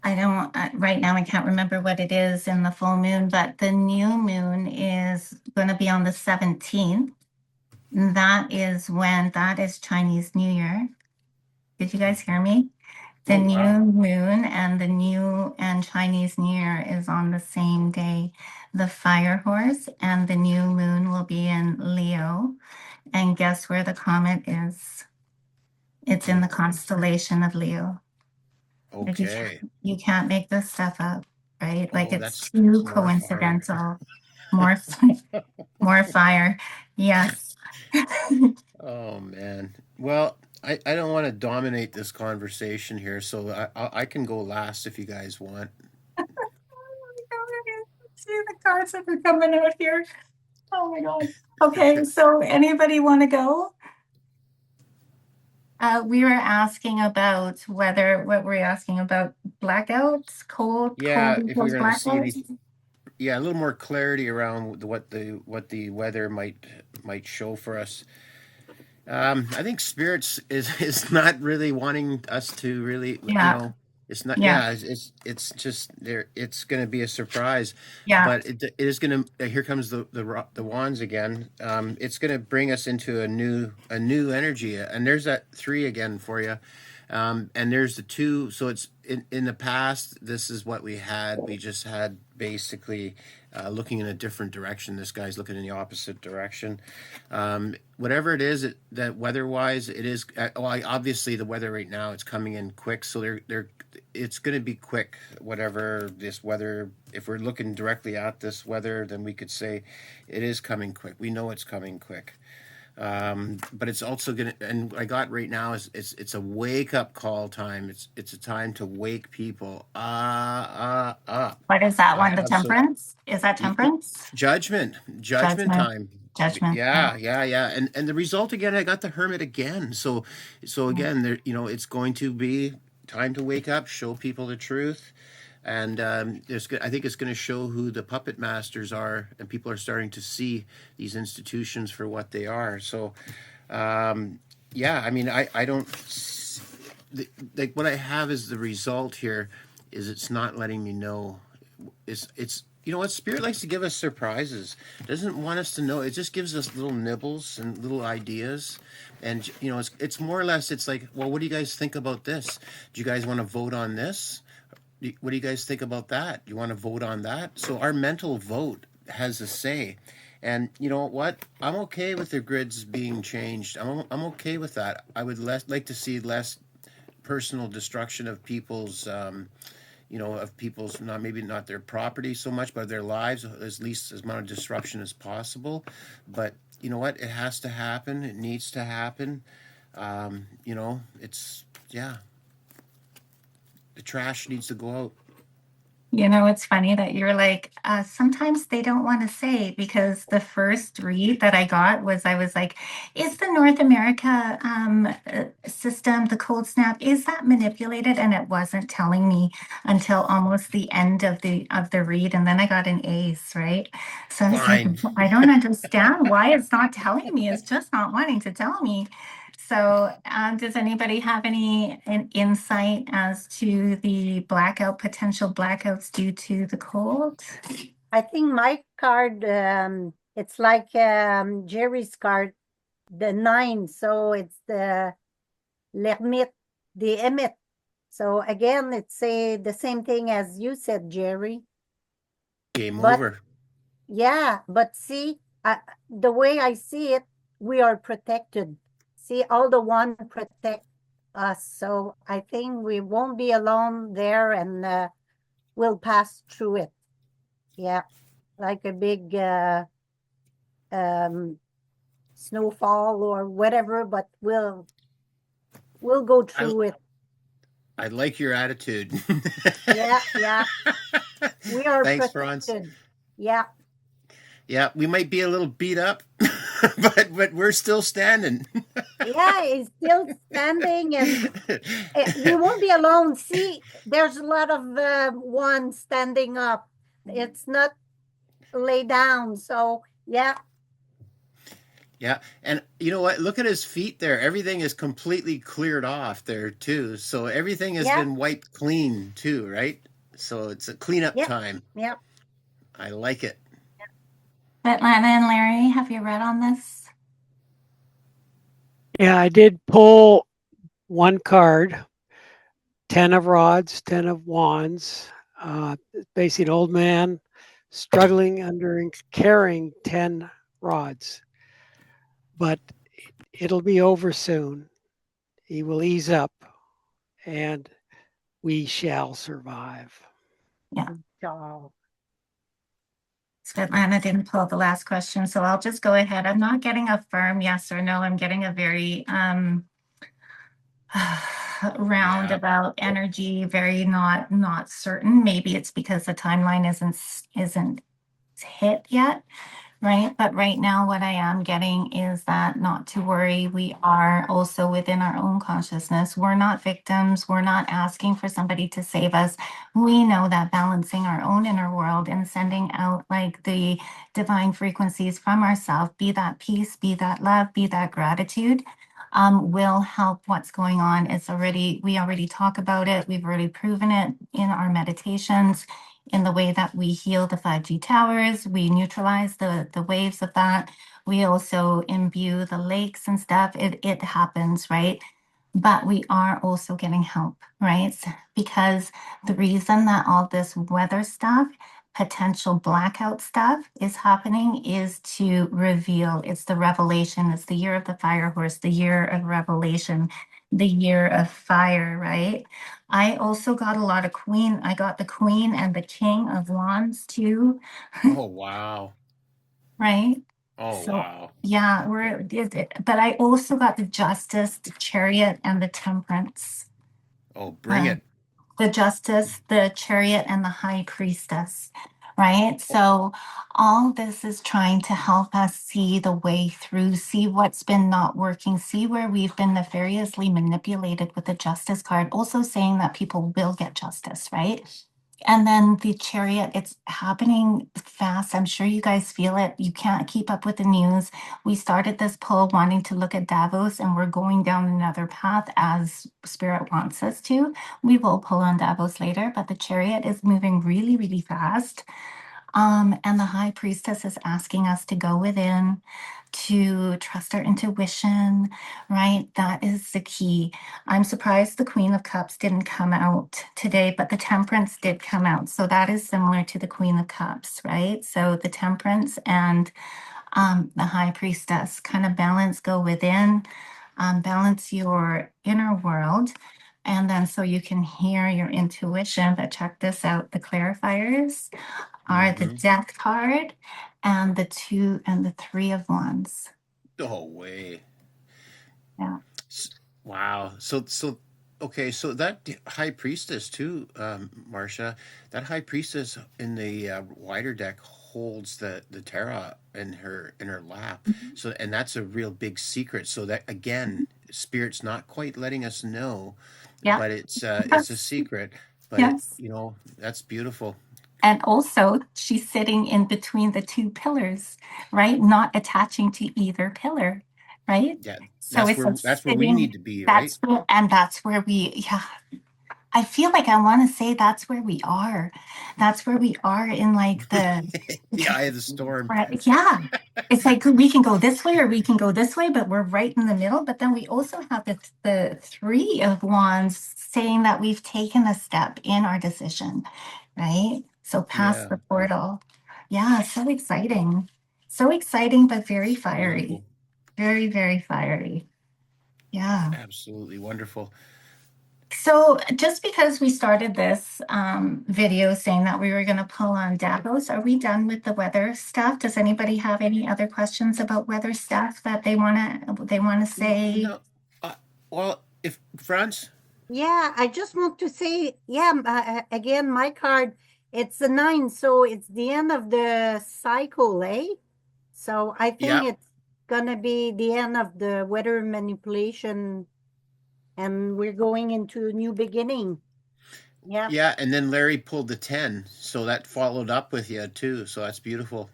S1: I don't, right now, I can't remember what it is in the full moon, but the new moon is going to be on the 17th. That is Chinese New Year. Did you guys hear me? The
S5: Oh
S1: new
S5: wow.
S1: moon and the new and Chinese New Year is on the same day. The fire horse and the new moon will be in Leo. And guess where the comet is? It's in the
S5: Okay.
S1: constellation of Leo. Like
S5: Okay.
S1: you can't make this stuff up, right? Like
S5: Oh,
S1: it's
S5: that's
S1: too
S5: more fire.
S1: coincidental. More, more fire. Yes.
S5: Oh man. Well, I don't want to dominate this conversation here, so I can go last if you guys want.
S1: Oh my God, see the cards that are coming out here. Oh my God. Okay, so anybody want to go? We were asking about whether, what were we asking about? Blackouts, cold
S5: Yeah, if we're
S1: equals
S5: going to see any,
S1: blackouts?
S5: yeah, a little more clarity around what the weather might show for us. I think spirits is not really wanting us to really,
S1: Yeah,
S5: it's not.
S1: yeah,
S5: Yeah, it's just there. It's going to be a surprise,
S1: yeah.
S5: but it is going to. Here comes the wands again. It's going to bring us into a new energy, and there's that three again for you. And there's the two. So it's in the past. This is what we had. We just had basically looking in a different direction. This guy's looking in the opposite direction. Whatever it is that weather-wise, it is. Obviously, the weather right now it's coming in quick, so they're it's going to be quick. Whatever this weather, if we're looking directly at this weather, then we could say it is coming quick. We know it's coming quick. But it's also gonna, and I got right now is it's a wake up call time. It's a time to wake people up.
S1: What is that one? The
S5: Absolutely.
S1: temperance? Is that temperance?
S5: Judgment
S1: Judgment,
S5: time.
S1: judgment. Yeah.
S5: Yeah. And the result again, I got the hermit again. So again, there, it's going to be time to wake up, show people the truth, and I think it's going to show who the puppet masters are, and people are starting to see these institutions for what they are. So, yeah, I mean, I don't like what I have is the result here is it's not letting me know. It's what spirit likes to give us surprises. Doesn't want us to know. It just gives us little nibbles and little ideas, and it's more or less. It's like, well, what do you guys think about this? Do you guys want to vote on this? What do you guys think about that? Do you want to vote on that? So our mental vote has a say. And you know what? I'm okay with the grids being changed. I'm okay with that. I would like to see less personal destruction of people's not maybe not their property so much, but their lives, as least as amount of disruption as possible. But you know what? It has to happen. It needs to happen. It's yeah. The trash needs to go out.
S1: It's funny that you're like, sometimes they don't want to say, because the first read that I got was, I was like, is the North America system, the cold snap, is that manipulated? And it wasn't telling me until almost the end of the read. And then I got an ace, right? So I was like,
S5: Fine.
S1: I don't understand why it's not telling me. It's just not wanting to tell me. So, does anybody have an insight as to the potential blackouts due to the cold?
S3: I think my card, it's like Jerry's card, the 9. So it's the l'ermite, the emit. So again, it's the same thing as you said, Jerry.
S5: Game
S3: But
S5: over.
S3: yeah, but see, the way I see it, we are protected. See, all the one protect us. So I think we won't be alone there, and we'll pass through it. Yeah, like a big snowfall or whatever, but we'll go through it.
S5: I like your attitude.
S3: Yeah. We are
S5: Thanks, Franz.
S3: protected. Yeah.
S5: Yeah, we might be a little beat up, but we're still standing.
S3: Yeah, he's still standing, and we won't be alone. See, there's a lot of one standing up. It's not lay down. So yeah.
S5: Yeah, and you know what? Look at his feet there. Everything is completely cleared off there too. So everything has been wiped clean too, right? So it's a cleanup time.
S3: Yeah.
S5: I like it.
S1: Svetlana and Larry, have you read on this?
S4: Yeah, I did pull one card, 10 of rods, 10 of wands. Basically, an old man struggling under and carrying 10 rods. But it'll be over soon. He will ease up, and we shall survive.
S1: Yeah.
S3: Oh.
S1: Svetlana didn't pull the last question, so I'll just go ahead. I'm not getting a firm yes or no. I'm getting a very roundabout energy, very not certain. Maybe it's because the timeline isn't hit yet. right? But right now, what I am getting is that not to worry. We are also within our own consciousness. We're not victims. We're not asking for somebody to save us. We know that balancing our own inner world and sending out like the divine frequencies from ourselves, be that peace, be that love, be that gratitude, will help what's going on. We already talk about it. We've already proven it in our meditations, in the way that we heal the 5G towers, we neutralize the waves of that. We also imbue the lakes and stuff. It happens, right? But we are also getting help, right? Because the reason that all this weather stuff, potential blackout stuff is happening is to reveal. It's the revelation. It's the year of the fire horse, the year of revelation, the year of fire, right? I also got a lot of queen. I got the queen and the king of wands too,
S5: Oh, wow.
S1: right?
S5: Oh,
S1: So
S5: wow.
S1: yeah, but I also got the justice, the chariot, and the temperance.
S5: Oh, bring it.
S1: The justice, the chariot, and the high priestess, right?
S5: Oh,
S1: So all this is trying to help us see the way through, see what's been not working, see where we've been nefariously manipulated with the justice card, also saying that people will get justice, right? And then the chariot, it's happening fast. I'm sure you guys feel it. You can't keep up with the news. We started this poll wanting to look at Davos, and we're going down another path as Spirit wants us to. We will pull on Davos later, but the chariot is moving really, really fast. And the high priestess is asking us to go within, to trust our intuition, right? That is the key. I'm surprised the Queen of Cups didn't come out today, but the Temperance did come out. So that is similar to the Queen of Cups, right? So the Temperance and the High Priestess kind of balance, go within, balance your inner world. And then so you can hear your intuition. But check this out, the clarifiers are the death card and the 2 and the 3 of wands.
S5: no way.
S1: Yeah.
S5: Wow. Okay, so that high priestess too, Marcia, that high priestess in the wider deck holds the tarot in her lap. So, and that's a real big secret. So that again, spirit's not quite letting us know,
S1: Yeah.
S5: but it's a
S1: Yes.
S5: secret. But
S1: Yes.
S5: that's beautiful.
S1: And also, she's sitting in between the 2 pillars, right? Not attaching to either pillar, right?
S5: Yeah,
S1: So it's like
S5: that's where we
S1: sitting,
S5: need to be, right?
S1: that's where yeah. I feel like I want to say that's where we are. That's where we are in like the
S5: The eye of the storm.
S1: right. Yeah. It's like we can go this way or we can go this way, but we're right in the middle. But then we also have the 3 of wands saying that we've taken a step in our decision, right? So past
S5: Yeah,
S1: the portal. Yeah, so exciting. So exciting, but very fiery.
S5: beautiful.
S1: Very, very fiery. Yeah.
S5: Absolutely wonderful.
S1: So just because we started this video saying that we were going to pull on Davos, are we done with the weather stuff? Does anybody have any other questions about weather stuff that they want to say?
S5: No, well, if Franz,
S3: Yeah, I just want to say, yeah, again, my card, it's the 9, so it's the end of the cycle, eh? So I think
S5: yeah,
S3: it's gonna be the end of the weather manipulation, and we're going into a new beginning. Yeah,
S5: yeah, and then Larry pulled the 10, so that followed up with you too. So that's beautiful.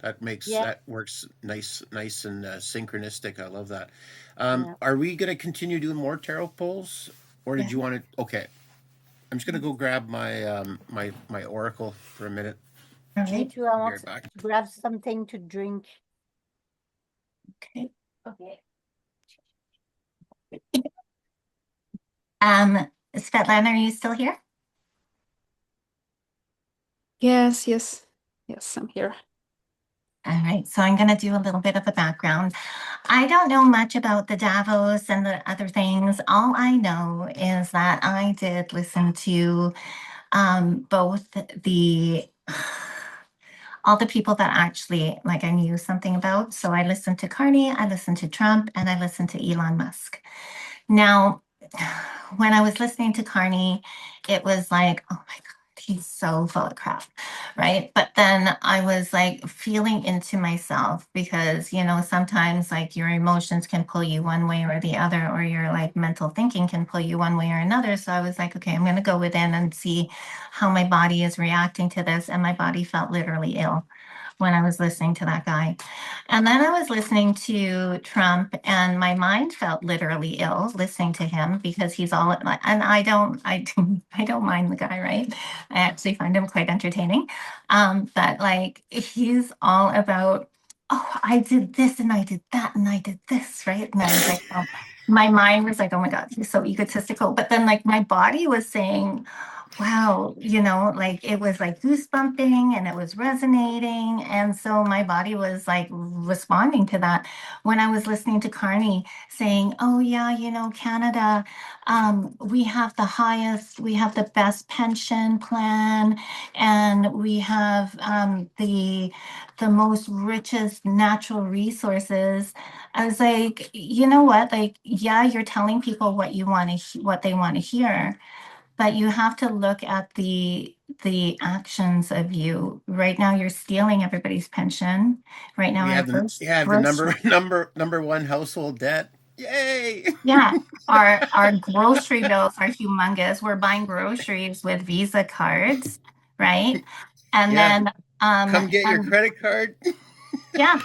S3: yeah,
S5: That works nice and synchronistic. I love that.
S3: yeah.
S5: Are we going to continue doing more tarot pulls, or did
S1: Yeah.
S5: you want to? Okay, I'm just going to go grab my my oracle for a minute.
S1: All
S3: Me
S1: right.
S3: too, I
S5: Be
S3: want
S5: right back.
S3: to grab something to drink.
S1: Okay.
S3: Okay.
S1: Svetlana, are you still here?
S2: Yes, I'm here.
S1: All right, so I'm going to do a little bit of a background. I don't know much about the Davos and the other things. All I know is that I did listen to both the all the people that actually like I knew something about. So I listened to Carney, I listened to Trump, and I listened to Elon Musk. Now, when I was listening to Carney, it was like, oh my God, he's so full of crap, right? But then I was like feeling into myself because, you know, sometimes like your emotions can pull you one way or the other, or your like mental thinking can pull you one way or another. So I was like, okay, I'm going to go within and see how my body is reacting to this. And my body felt literally ill when I was listening to that guy. And then I was listening to Trump, and my mind felt literally ill listening to him because he's all, and I don't mind the guy, right? I actually find him quite entertaining. But like he's all about, oh, I did this and I did that and I did this, right? And I was like, oh, my mind was like, oh my God, he's so egotistical. But then like my body was saying, wow, you know, like it was like goosebumping and it was resonating. And so my body was like responding to that when I was listening to Carney saying, oh, yeah, you know, Canada, we have we have the best pension plan, and we have the most richest natural resources. I was like, you know what? Like, yeah, you're telling people what you want to, what they want to hear, but you have to look at the actions of you. Right now, you're stealing everybody's pension. Right now,
S5: We
S1: our
S5: have the
S1: gross,
S5: you have the
S1: gross,
S5: number one household debt. Yay!
S1: yeah, our grocery bills are humongous. We're buying groceries with Visa cards, right? And
S5: Yeah,
S1: then,
S5: come get your
S1: and
S5: credit card.
S1: yeah,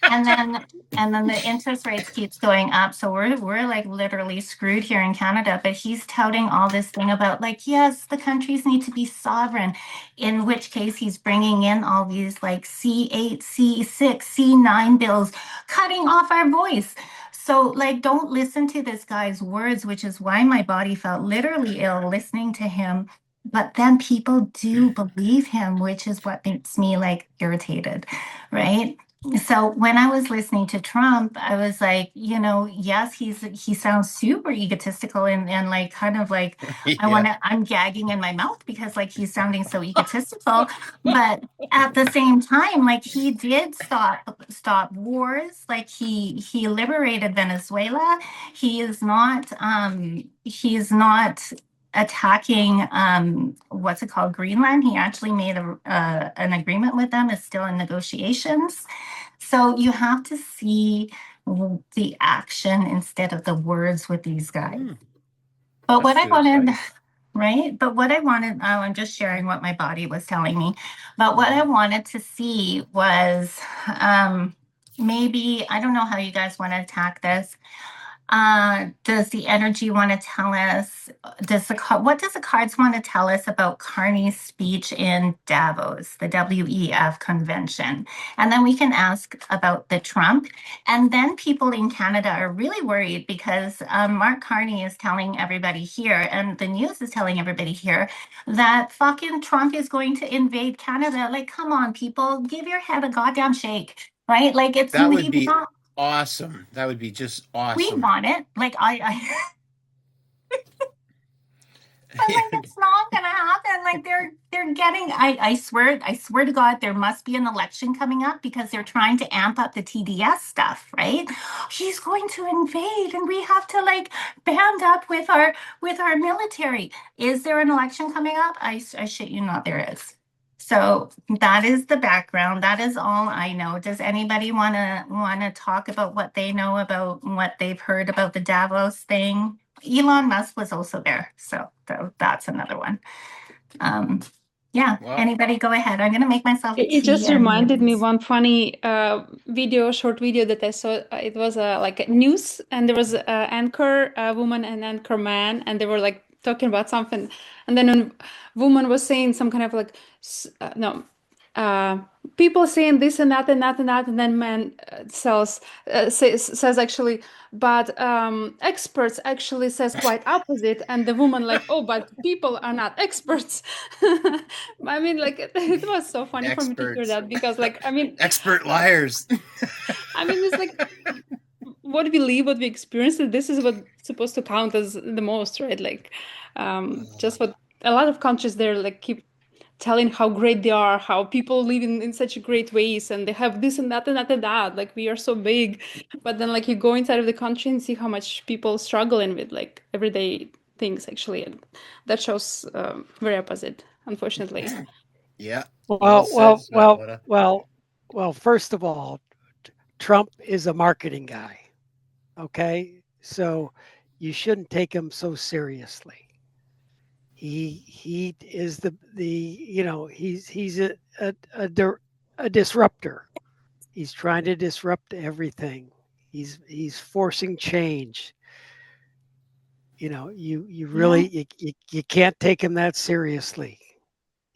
S1: and then the interest rates keeps going up. So we're like literally screwed here in Canada. But he's touting all this thing about like, yes, the countries need to be sovereign, in which case he's bringing in all these like C8, C6, C9 bills, cutting off our voice. So like don't listen to this guy's words, which is why my body felt literally ill listening to him. But then people do believe him, which is what makes me like irritated, right? So when I was listening to Trump, I was like, you know, yes, he sounds super egotistical and like kind of like
S5: Yeah,
S1: I'm gagging in my mouth because like he's sounding so egotistical. But at the same time, like he did stop wars, like he liberated Venezuela. He's not attacking what's it called, Greenland. He actually made an agreement with them. It's still in negotiations. So you have to see the action instead of the words with these guys. But
S5: that's
S1: what I
S5: good
S1: wanted,
S5: advice.
S1: right? But what I wanted, I'm just sharing what my body was telling me. But what I wanted to see was maybe, I don't know how you guys want to attack this. Does the energy want to tell us? What does the cards want to tell us about Carney's speech in Davos, the WEF convention? And then we can ask about the Trump. And then people in Canada are really worried because Mark Carney is telling everybody here, and the news is telling everybody here, that fucking Trump is going to invade Canada. Like, come on, people, give your head a goddamn shake, right? Like, it's
S5: That would
S1: we
S5: be
S1: not
S5: awesome. That would be just
S1: we
S5: awesome.
S1: want it. Like I but like it's not gonna happen. Like they're getting. I swear to God, there must be an election coming up because they're trying to amp up the TDS stuff, right? He's going to invade, and we have to like band up with our military. Is there an election coming up? I shit you not, there is. So that is the background. That is all I know. Does anybody wanna talk about what they know about what they've heard about the Davos thing? Elon Musk was also there, so that's another one. Um, yeah,
S5: Well,
S1: anybody go ahead. I'm gonna make myself a
S2: It
S1: tea
S2: just
S1: and
S2: reminded me
S1: move.
S2: one funny short video that I saw. It was like a news, and there was an anchor woman and anchor man, and they were like talking about something, and then a woman was saying some kind of like no, uh, people saying this and that and that and that, and then man says actually, but experts actually says quite opposite, and the woman like, oh, but people are not experts. I mean, like it was so funny for me to hear
S5: experts,
S2: that because, like, I mean,
S5: expert liars.
S2: I mean, it's like what we live, what we experience. This is what's supposed to count as the most, right? Like, just what a lot of countries there like keep telling how great they are, how people live in such great ways, and they have this and that and that and that. Like we are so big, but then like you go inside of the country and see how much people struggling with like everyday things actually, and that shows very opposite. unfortunately.
S5: Yeah.
S4: Well,
S5: said, Svetlana.
S4: well. First of all, Trump is a marketing guy. Okay, so you shouldn't take him so seriously. He is he's a disruptor. He's trying to disrupt everything. He's forcing change. You really you can't take him that seriously.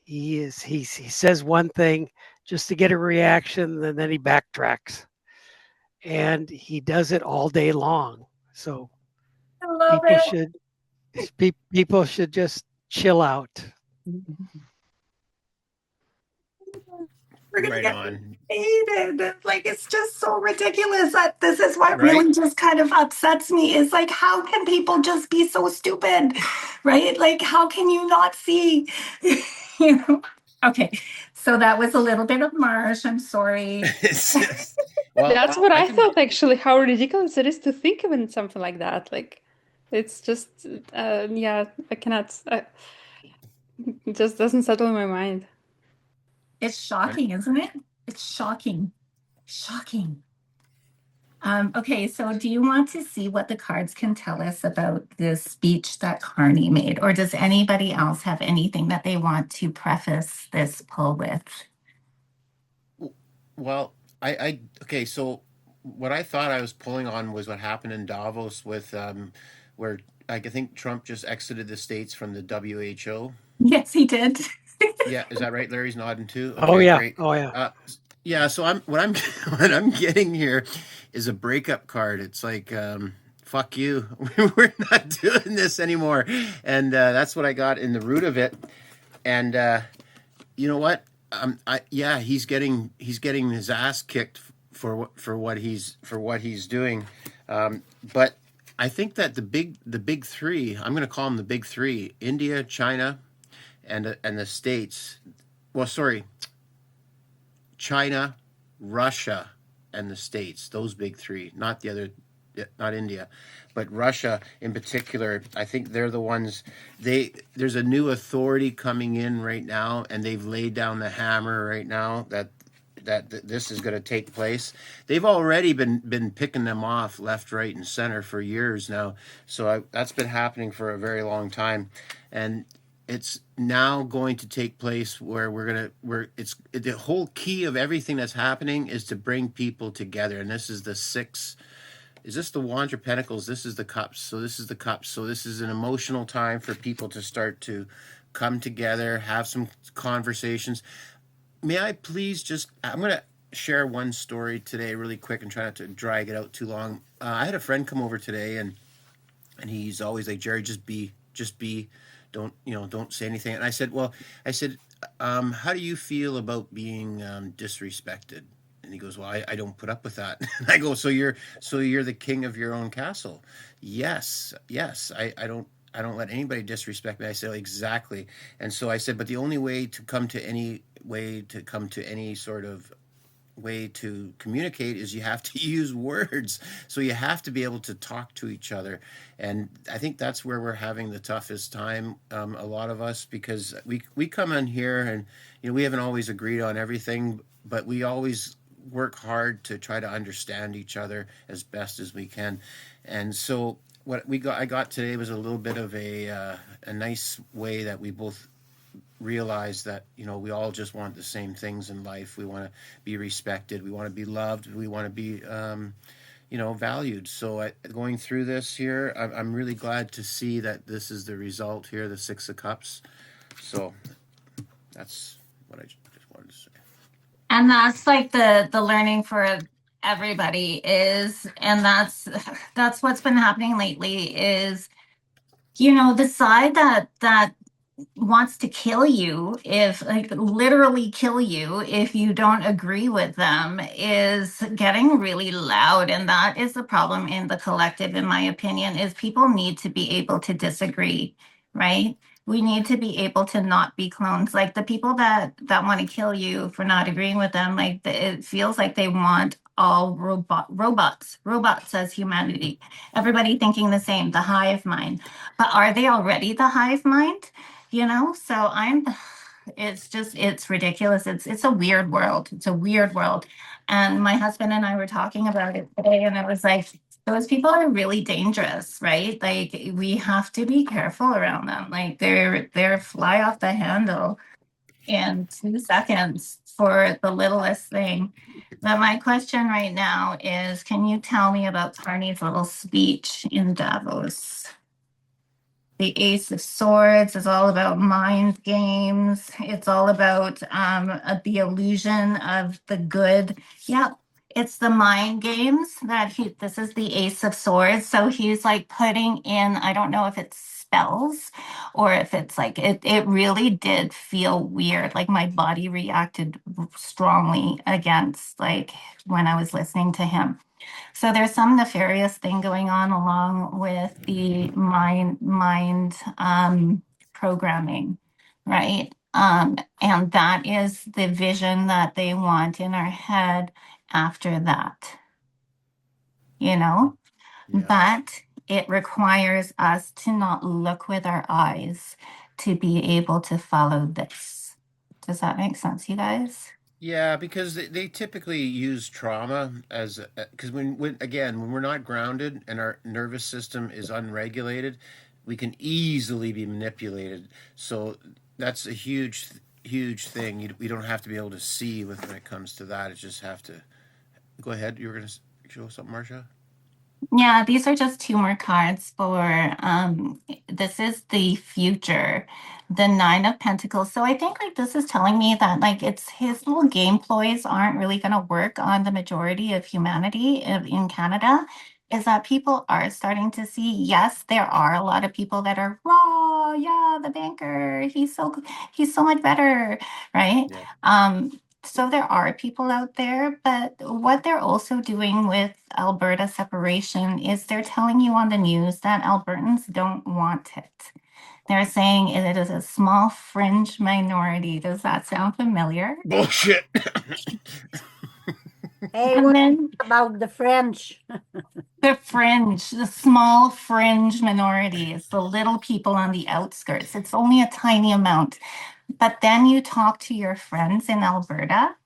S4: He says one thing just to get a reaction, and then he backtracks, and he does it all day long. So
S1: I love
S4: people
S1: it.
S4: should people should just chill out.
S1: We're gonna
S5: Right
S1: get
S5: on.
S1: hated. Like it's just so ridiculous that this is what
S5: Right?
S1: really just kind of upsets me is like how can people just be so stupid? Right? Like how can you not see? you know? Okay. So that was a little bit of Marsh. I'm sorry.
S5: Well,
S2: That's what
S5: I
S2: I
S5: can.
S2: thought actually, how ridiculous it is to think of it something like that. Like, it's just, yeah, I cannot, it just doesn't settle in my mind.
S1: It's shocking, isn't it? It's shocking. Shocking. Okay, so do you want to see what the cards can tell us about this speech that Carney made? Or does anybody else have anything that they want to preface this pull with?
S5: Well, okay. So what I thought I was pulling on was what happened in Davos with where I think Trump just exited the states from the WHO.
S1: Yes, he did.
S5: Yeah, is that right? Larry's nodding too.
S4: Oh
S5: Okay,
S4: yeah,
S5: great.
S4: oh yeah.
S5: Yeah. So I'm what I'm getting here is a breakup card. It's like fuck you. We're not doing this anymore, and that's what I got in the root of it. And you know what? Yeah, he's getting his ass kicked for what he's doing. But I think that the big three, I'm going to call them the big three: India, China, and the States. Well, sorry, China, Russia, and the States. Those big three, not the other, not India, but Russia in particular. I think they're the ones. There's a new authority coming in right now, and they've laid down the hammer right now that this is going to take place. They've already been picking them off left, right, and center for years now. So that's been happening for a very long time, and it's now going to take place where the whole key of everything that's happening is to bring people together, and this is the six. Is this the Wand of Pentacles? This is the Cups. So this is the Cups. So this is an emotional time for people to start to come together, have some conversations. May I please I'm going to share one story today really quick and try not to drag it out too long. I had a friend come over today, and he's always like, Jerry, just be. Don't say anything. And I said, how do you feel about being disrespected? And he goes, well, I don't put up with that. And I go, so you're the king of your own castle. Yes. I don't let anybody disrespect me. I said, exactly. And so I said, but the only way to come to any sort of way to communicate is you have to use words. So you have to be able to talk to each other. And I think that's where we're having the toughest time, a lot of us, because we come in here and we haven't always agreed on everything, but we always work hard to try to understand each other as best as we can. And so what I got today was a little bit of a nice way that we both realize that we all just want the same things in life. We want to be respected, we want to be loved, we want to be valued. So going through this here, I'm really glad to see that this is the result here, the Six of Cups. So that's what I just wanted to say.
S1: And that's like the learning for everybody is, and that's what's been happening lately is, the side that wants to kill you, if like literally kill you if you don't agree with them, is getting really loud. And that is the problem in the collective, in my opinion, is people need to be able to disagree, right? We need to be able to not be clones. Like the people that want to kill you for not agreeing with them, like it feels like they want all robots as humanity, everybody thinking the same, the hive mind. But are they already the hive mind? So it's ridiculous. It's a weird world. It's a weird world. And my husband and I were talking about it today, and it was like, those people are really dangerous, right? Like we have to be careful around them. Like they're fly off the handle in 2 seconds for the littlest thing. But my question right now is, can you tell me about Carney's little speech in Davos? The Ace of Swords is all about mind games. It's all about the illusion of the good. Yep, it's the mind games that this is the Ace of Swords. So he's like putting in, I don't know if it's spells or if it's like, it really did feel weird. Like my body reacted strongly against like when I was listening to him. So there's some nefarious thing going on along with the mind programming, right? And that is the vision that they want in our head after that, you know?
S5: Yeah.
S1: But it requires us to not look with our eyes to be able to follow this. Does that make sense, you guys?
S5: Yeah, because they typically use trauma as because when we're not grounded and our nervous system is unregulated, we can easily be manipulated. So that's a huge thing. We don't have to be able to see when it comes to that. It just have to go ahead. You were going to show something, Marcia?
S1: Yeah, these are just 2 more cards for this is the future, the Nine of Pentacles. So I think like this is telling me that like it's his little game ploys aren't really going to work on the majority of humanity in Canada. Is that people are starting to see, yes, there are a lot of people that are raw, yeah, the banker, he's so much better, right?
S5: Yeah.
S1: So there are people out there, but what they're also doing with Alberta separation is they're telling you on the news that Albertans don't want it. They're saying it is a small fringe minority. Does that sound familiar?
S5: Bullshit.
S3: Hey,
S1: And
S3: what
S1: then
S3: about the French?
S1: the fringe, the small fringe minority is the little people on the outskirts. It's only a tiny amount. But then you talk to your friends in Alberta,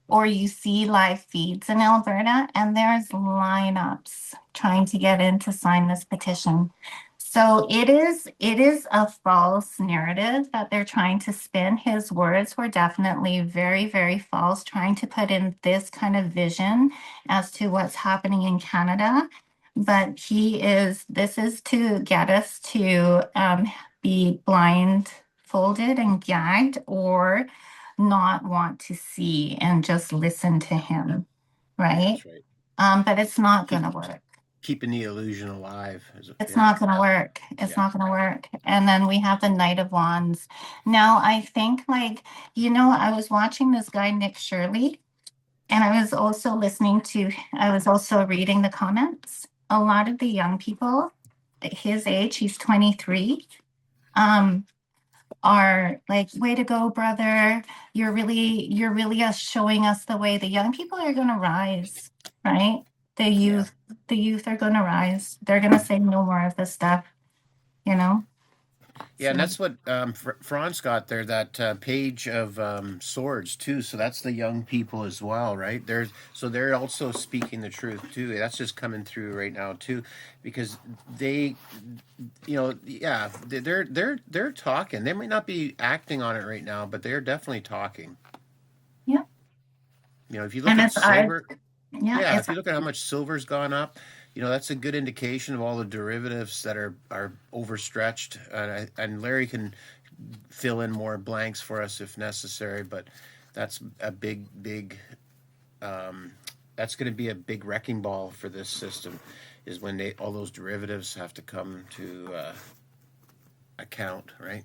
S1: or you see live feeds in Alberta, and there's lineups trying to get in to sign this petition. So it is a false narrative that they're trying to spin. His words were definitely very, very false, trying to put in this kind of vision as to what's happening in Canada. But this is to get us to be blindfolded and gagged, or not want to see and just listen to him, right?
S5: That's right.
S1: But it's not gonna work.
S5: Keeping the illusion alive.
S1: It's
S5: Yeah.
S1: not gonna work. It's
S5: Yeah.
S1: not gonna work. And then we have the Knight of Wands. Now I think like, I was watching this guy, Nick Shirley, and I was also reading the comments. A lot of the young people his age, he's 23, are like, way to go, brother. You're really showing us the way. The young people are gonna rise, right? The youth are gonna rise. They're gonna say no more of this stuff, you know?
S5: Yeah, and
S1: So,
S5: that's what Franz got there, that page of swords too. So that's the young people as well, right? They're also speaking the truth too. That's just coming through right now too, because they, yeah, they're talking. They might not be acting on it right now, but they're definitely talking.
S1: yeah.
S5: If you look
S1: And
S5: at
S1: it's our,
S5: silver,
S1: yeah,
S5: yeah,
S1: it's
S5: if you look at how much silver's gone up, that's a good indication of all the derivatives that are overstretched. And Larry can fill in more blanks for us if necessary, but that's a big. That's going to be a big wrecking ball for this system, is when all those derivatives have to come to account, right?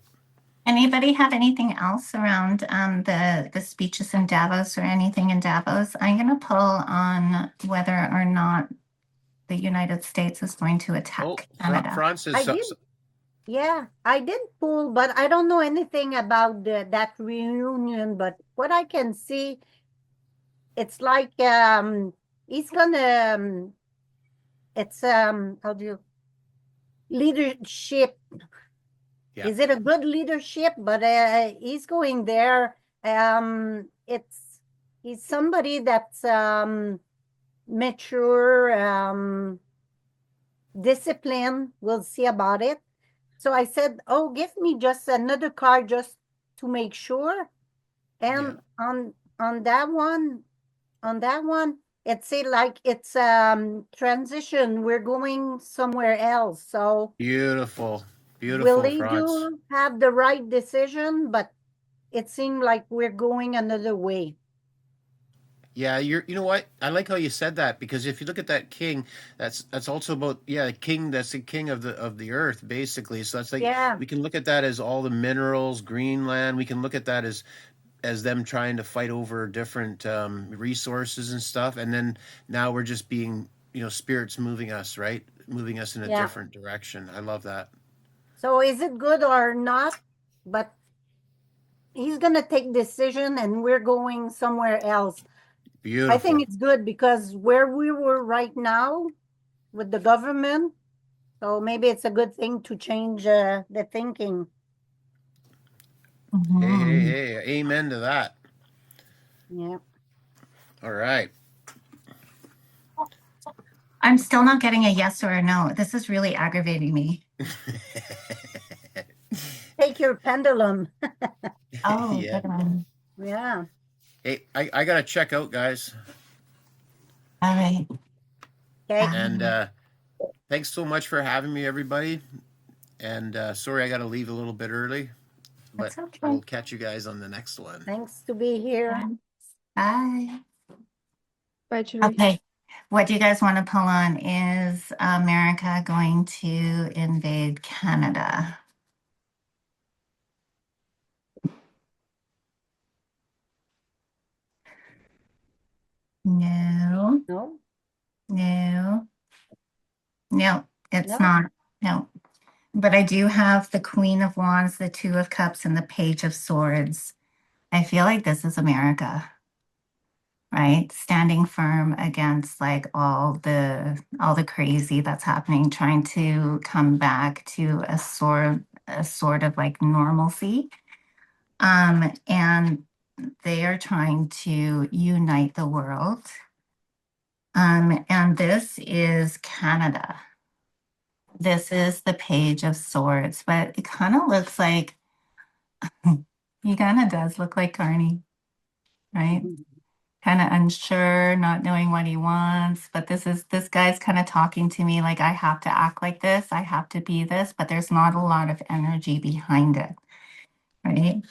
S1: Anybody have anything else around the speeches in Davos or anything in Davos? I'm gonna pull on whether or not the United States is going to
S5: Oh,
S1: attack Canada.
S5: France
S3: I
S5: is.
S3: did, yeah, I did pull, but I don't know anything about that reunion. But what I can see, it's like he's gonna it's how do you leadership
S5: Yeah.
S3: Is it a good leadership? But he's going there. He's somebody that's mature, disciplined. We'll see about it. So I said, "Oh, give me just another card just to make sure." And on that one, it say like it's transition. We're going somewhere else. So
S5: Beautiful.
S3: will
S5: Beautiful,
S3: they
S5: Franz.
S3: do have the right decision? But it seemed like we're going another way.
S5: Yeah, you know what? I like how you said that because if you look at that king, that's also about a king that's the king of the earth basically. So that's like
S3: Yeah,
S5: we can look at that as all the minerals, Greenland. We can look at that as them trying to fight over different resources and stuff. And then now we're just being, spirits moving us, right? Moving us in a
S3: yeah.
S5: different direction. I love that.
S3: So is it good or not? But he's gonna take decision and we're going somewhere else. I think
S5: Beautiful.
S3: it's good because where we were right now with the government, so maybe it's a good thing to change the thinking.
S5: Hey, hey,
S1: Mhm.
S5: hey. Amen to that.
S3: Yeah.
S5: All right.
S1: I'm still not getting a yes or a no. This is really aggravating me.
S3: Take your pendulum.
S1: Oh,
S5: Yeah.
S1: good one.
S3: Yeah.
S5: Hey, I gotta check out, guys.
S1: All right.
S3: Okay.
S5: And
S1: Bye.
S5: thanks so much for having me, everybody. And sorry I got to leave a little bit early, but
S1: That's
S5: I
S1: okay.
S5: will catch you guys on the next one.
S3: Thanks to be here.
S1: Bye.
S2: Bye, Jerry.
S1: Okay. What do you guys want to pull on? Is America going to invade Canada? No,
S3: No?
S1: no, no, it's
S3: No?
S1: not. No. But I do have the Queen of Wands, the Two of Cups, and the Page of Swords. I feel like this is America, right? Standing firm against like all the crazy that's happening, trying to come back to a sort of like normalcy. And they are trying to unite the world. And this is Canada. This is the Page of Swords, but it kind of looks like he kind of does look like Carney, right? Kind of unsure, not knowing what he wants. But this guy's kind of talking to me like I have to act like this, I have to be this, but there's not a lot of energy behind it, right?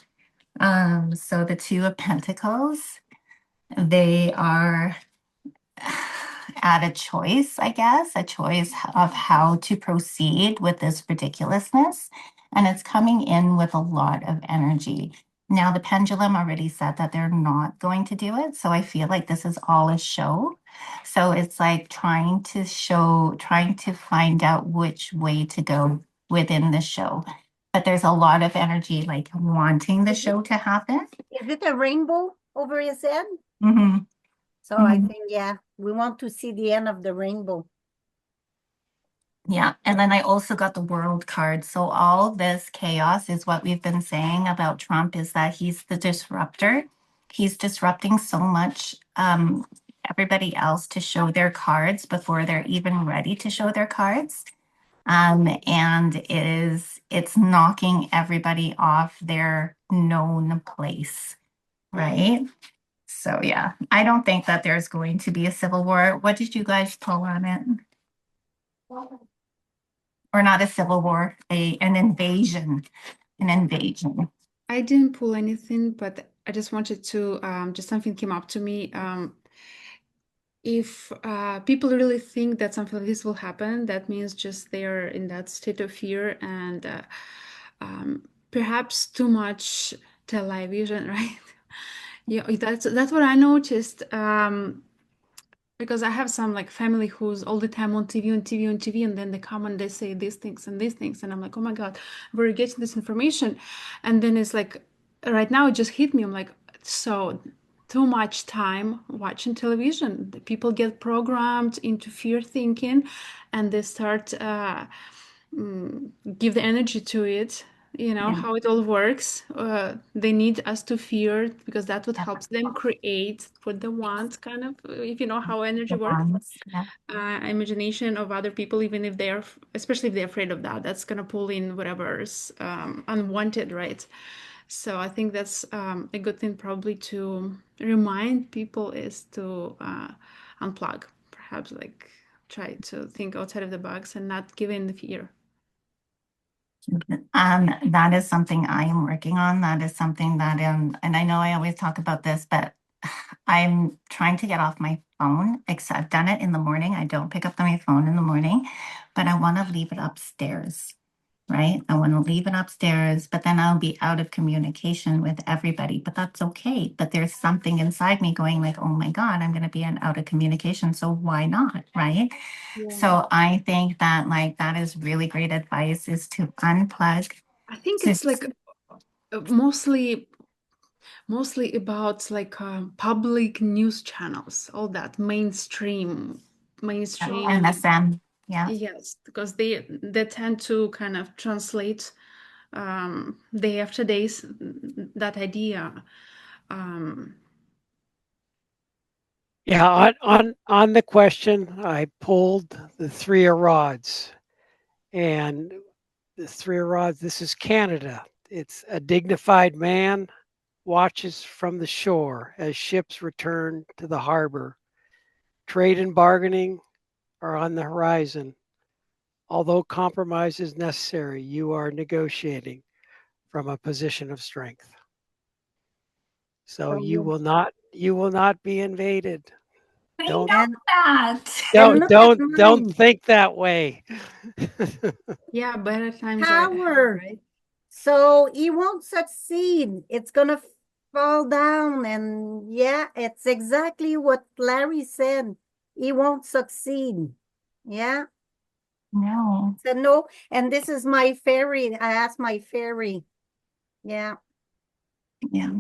S1: So the Two of Pentacles, they are at a choice, I guess, a choice of how to proceed with this ridiculousness. And it's coming in with a lot of energy. Now, the pendulum already said that they're not going to do it. So I feel like this is all a show. So it's like trying to find out which way to go within the show. But there's a lot of energy like wanting the show to happen.
S3: Is it a rainbow over his head?
S1: Mm-hmm.
S3: So I think, yeah, we want to see the end of the rainbow.
S1: Yeah, and then I also got the world card. So all this chaos is what we've been saying about Trump is that he's the disruptor. He's disrupting so much everybody else to show their cards before they're even ready to show their cards. And it's knocking everybody off their known place, right? So yeah, I don't think that there's going to be a civil war. What did you guys pull on it? Or not a civil war, an invasion, an invasion.
S2: I didn't pull anything, but I just wanted to, just something came up to me. If people really think that something like this will happen, that means just they are in that state of fear and perhaps too much television, right? Yeah, that's what I noticed. Because I have some like family who's all the time on TV, on TV, on TV, and then they come and they say these things and these things, and I'm like, oh my God, we're getting this information, and then it's like, right now it just hit me. I'm like, so too much time watching television. The people get programmed into fear thinking, and they start give the energy to it you know,
S1: Yeah.
S2: how it all works. They need us to fear because that's what helps them create what they want, kind of, if you know how energy
S1: The
S2: works.
S1: bonds, yeah.
S2: Imagination of other people, even if they're, especially if they're afraid of that, that's gonna pull in whatever's unwanted, right? So I think that's a good thing probably to remind people is to unplug, perhaps like try to think outside of the box and not give in the fear.
S1: That is something I am working on. That is something that, and I know I always talk about this, but I'm trying to get off my phone. Except I've done it in the morning. I don't pick up my phone in the morning, but I want to leave it upstairs, right? I want to leave it upstairs, but then I'll be out of communication with everybody. But that's okay. But there's something inside me going like, oh my God, I'm going to be out of communication. So why not, right? So I think that like that is really great advice is to unplug.
S2: I think
S1: to-
S2: it's like mostly about like public news channels, all that mainstream.
S1: MSM. Yeah.
S2: Yes, because they tend to kind of translate day after day that idea. Um,
S4: Yeah, on the question, I pulled the three of rods, and the three of rods. This is Canada. It's a dignified man watches from the shore as ships return to the harbor. Trade and bargaining are on the horizon. Although compromise is necessary, you are negotiating from a position of strength. So
S3: So
S4: you will not be invaded.
S1: I
S4: Don't
S1: know
S3: and
S1: that.
S3: and look at
S4: don't
S3: mine.
S4: think that way.
S2: yeah, better times are ahead,
S3: Power.
S2: right?
S3: So he won't succeed. It's gonna fall down. And yeah, it's exactly what Larry said. He won't succeed. Yeah.
S1: No.
S3: So no, and this is my fairy. I asked my fairy. Yeah.
S1: Yeah.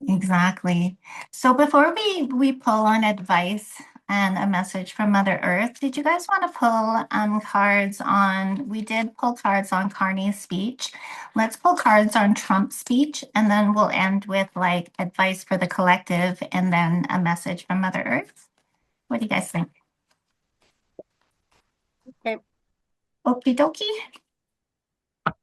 S1: Exactly. So before we pull on advice and a message from Mother Earth, did you guys want to pull cards on? We did pull cards on Carney's speech. Let's pull cards on Trump's speech, and then we'll end with like advice for the collective, and then a message from Mother Earth. What do you guys think?
S3: Okay.
S1: Okie dokie. Okay.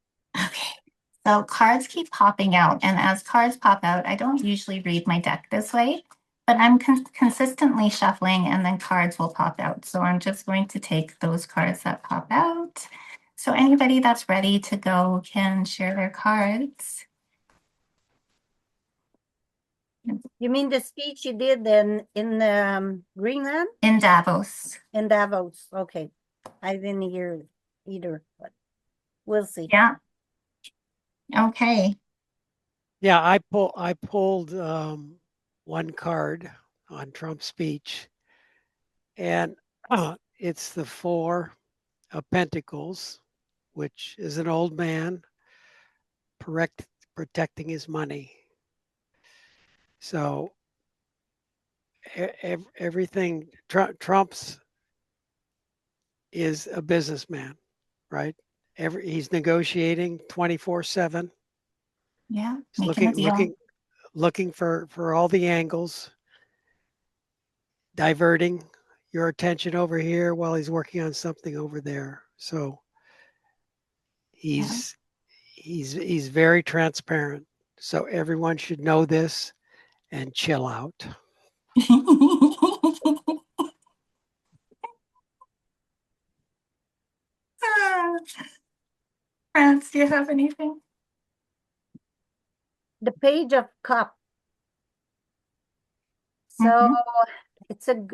S1: So cards keep popping out, and as cards pop out, I don't usually read my deck this way, but I'm consistently shuffling and then cards will pop out. So I'm just going to take those cards that pop out. So anybody that's ready to go can share their cards.
S3: You mean the speech you did in Greenland?
S1: In Davos.
S3: In Davos. Okay. I didn't hear it either, but we'll see.
S1: Yeah. Okay.
S4: Yeah, I pulled one card on Trump's speech, and it's the Four of Pentacles, which is an old man protecting his money. So everything Trump's is a businessman, right? He's negotiating 24/7.
S1: Yeah.
S4: He's
S1: Making a deal.
S4: looking for all the angles, diverting your attention over here while he's working on something over there. So he's very transparent. So everyone should know this and chill out.
S1: France, do you have anything?
S3: The Page of Cup. So
S1: Mhm.
S3: it's a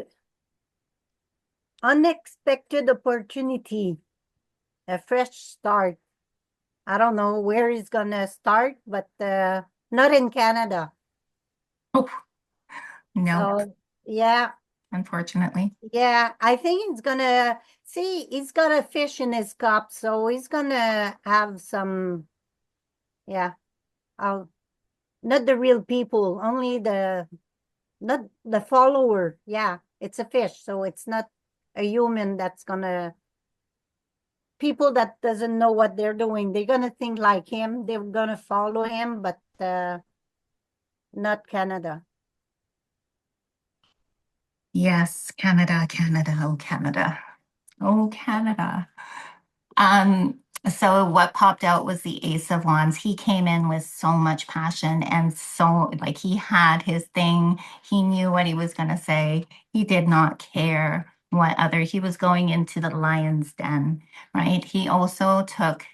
S3: unexpected opportunity, a fresh start. I don't know where he's gonna start, but not in Canada.
S1: Oh, no,
S3: So yeah,
S1: unfortunately.
S3: yeah. I think he's gonna see. He's got a fish in his cup, so he's gonna have some. Yeah, I'll not the real people, only not the follower. Yeah, it's a fish, so it's not a human that's gonna people that doesn't know what they're doing. They're gonna think like him. They're gonna follow him, but not Canada.
S1: Yes, Canada, Canada, oh Canada, oh Canada. So what popped out was the Ace of Wands. He came in with so much passion and so like he had his thing. He knew what he was gonna say. He did not care what other he was going into the lion's den, right? He also took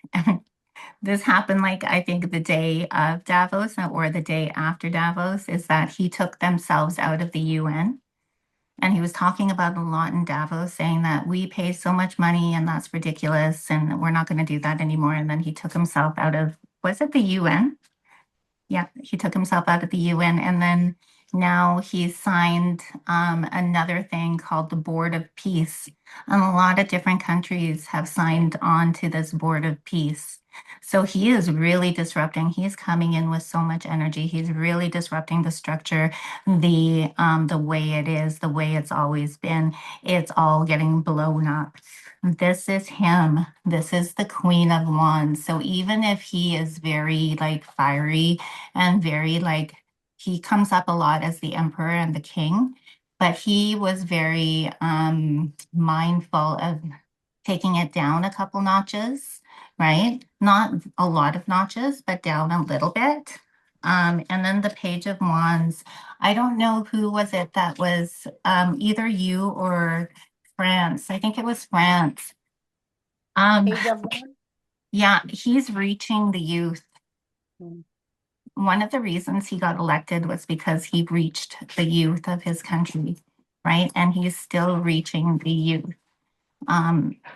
S1: this happened like I think the day of Davos or the day after Davos is that he took themselves out of the UN. And he was talking about a lot in Davos, saying that we pay so much money and that's ridiculous and we're not going to do that anymore. And then he took himself out of, was it the UN? Yeah, he took himself out of the UN. And then now he's signed another thing called the Board of Peace. And a lot of different countries have signed on to this Board of Peace. So he is really disrupting. He's coming in with so much energy. He's really disrupting the structure, the way it is, the way it's always been. It's all getting blown up. This is him. This is the Queen of Wands. So even if he is very like fiery and very like he comes up a lot as the emperor and the king, but he was very mindful of taking it down a couple notches, right? Not a lot of notches, but down a little bit. And then the Page of Wands. I don't know who was it that was either you or France. I think it was France.
S3: Page of Wands.
S1: Yeah, he's reaching the youth.
S3: Mm.
S1: One of the reasons he got elected was because he reached the youth of his country, right? And he's still reaching the youth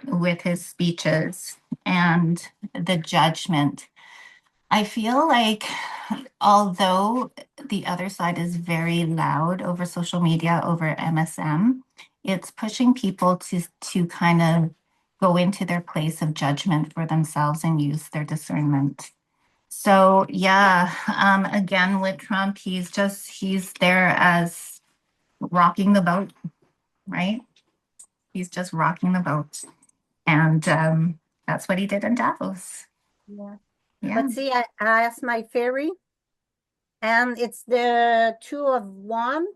S1: with his speeches and the judgment. I feel like although the other side is very loud over social media, over MSM, it's pushing people to kind of go into their place of judgment for themselves and use their discernment. So yeah, again with Trump, he's there as rocking the boat, right? He's just rocking the boat. And that's what he did in Davos.
S3: Yeah.
S1: Yeah.
S3: But see, I asked my fairy, and it's the Two of Wands.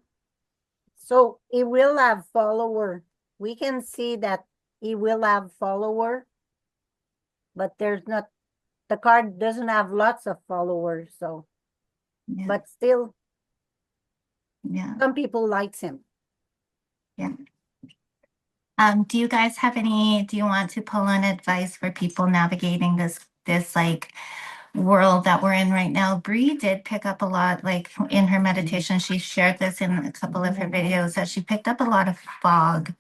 S3: So he will have follower. We can see that he will have follower, but there's not, the card doesn't have lots of followers. So,
S1: Yeah.
S3: but still,
S1: Yeah.
S3: some people likes him.
S1: Yeah. Do you guys have do you want to pull in advice for people navigating this like world that we're in right now? Bree did pick up a lot, like in her meditation, she shared this in a couple of her videos that she picked up a lot of fog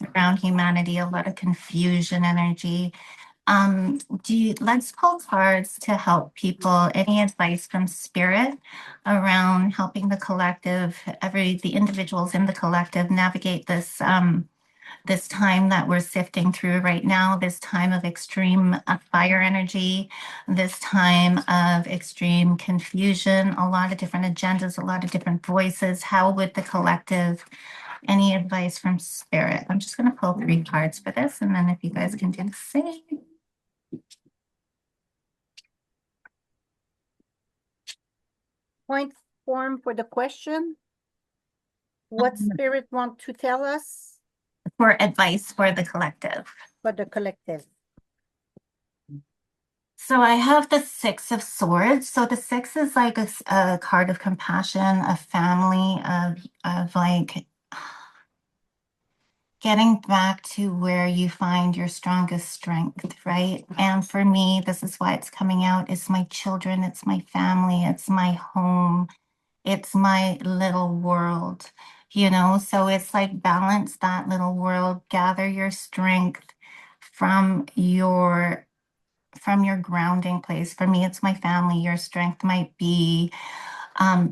S1: around humanity, a lot of confusion energy. Let's pull cards to help people. Any advice from spirit around helping the collective, the individuals in the collective navigate this time that we're sifting through right now, this time of extreme fire energy, this time of extreme confusion, a lot of different agendas, a lot of different voices. How would the collective, any advice from spirit? I'm just going to pull 3 cards for this, and then if you guys can do the same.
S3: Point form for the question. What spirit want to tell us
S1: For advice for the collective.
S3: for the collective?
S1: So I have the 6 of Swords. So the 6 is like a card of compassion, a family of like getting back to where you find your strongest strength, right? And for me, this is why it's coming out. It's my children, it's my family, it's my home, it's my little world, So it's like balance that little world, gather your strength from your grounding place. For me, it's my family. Your strength might be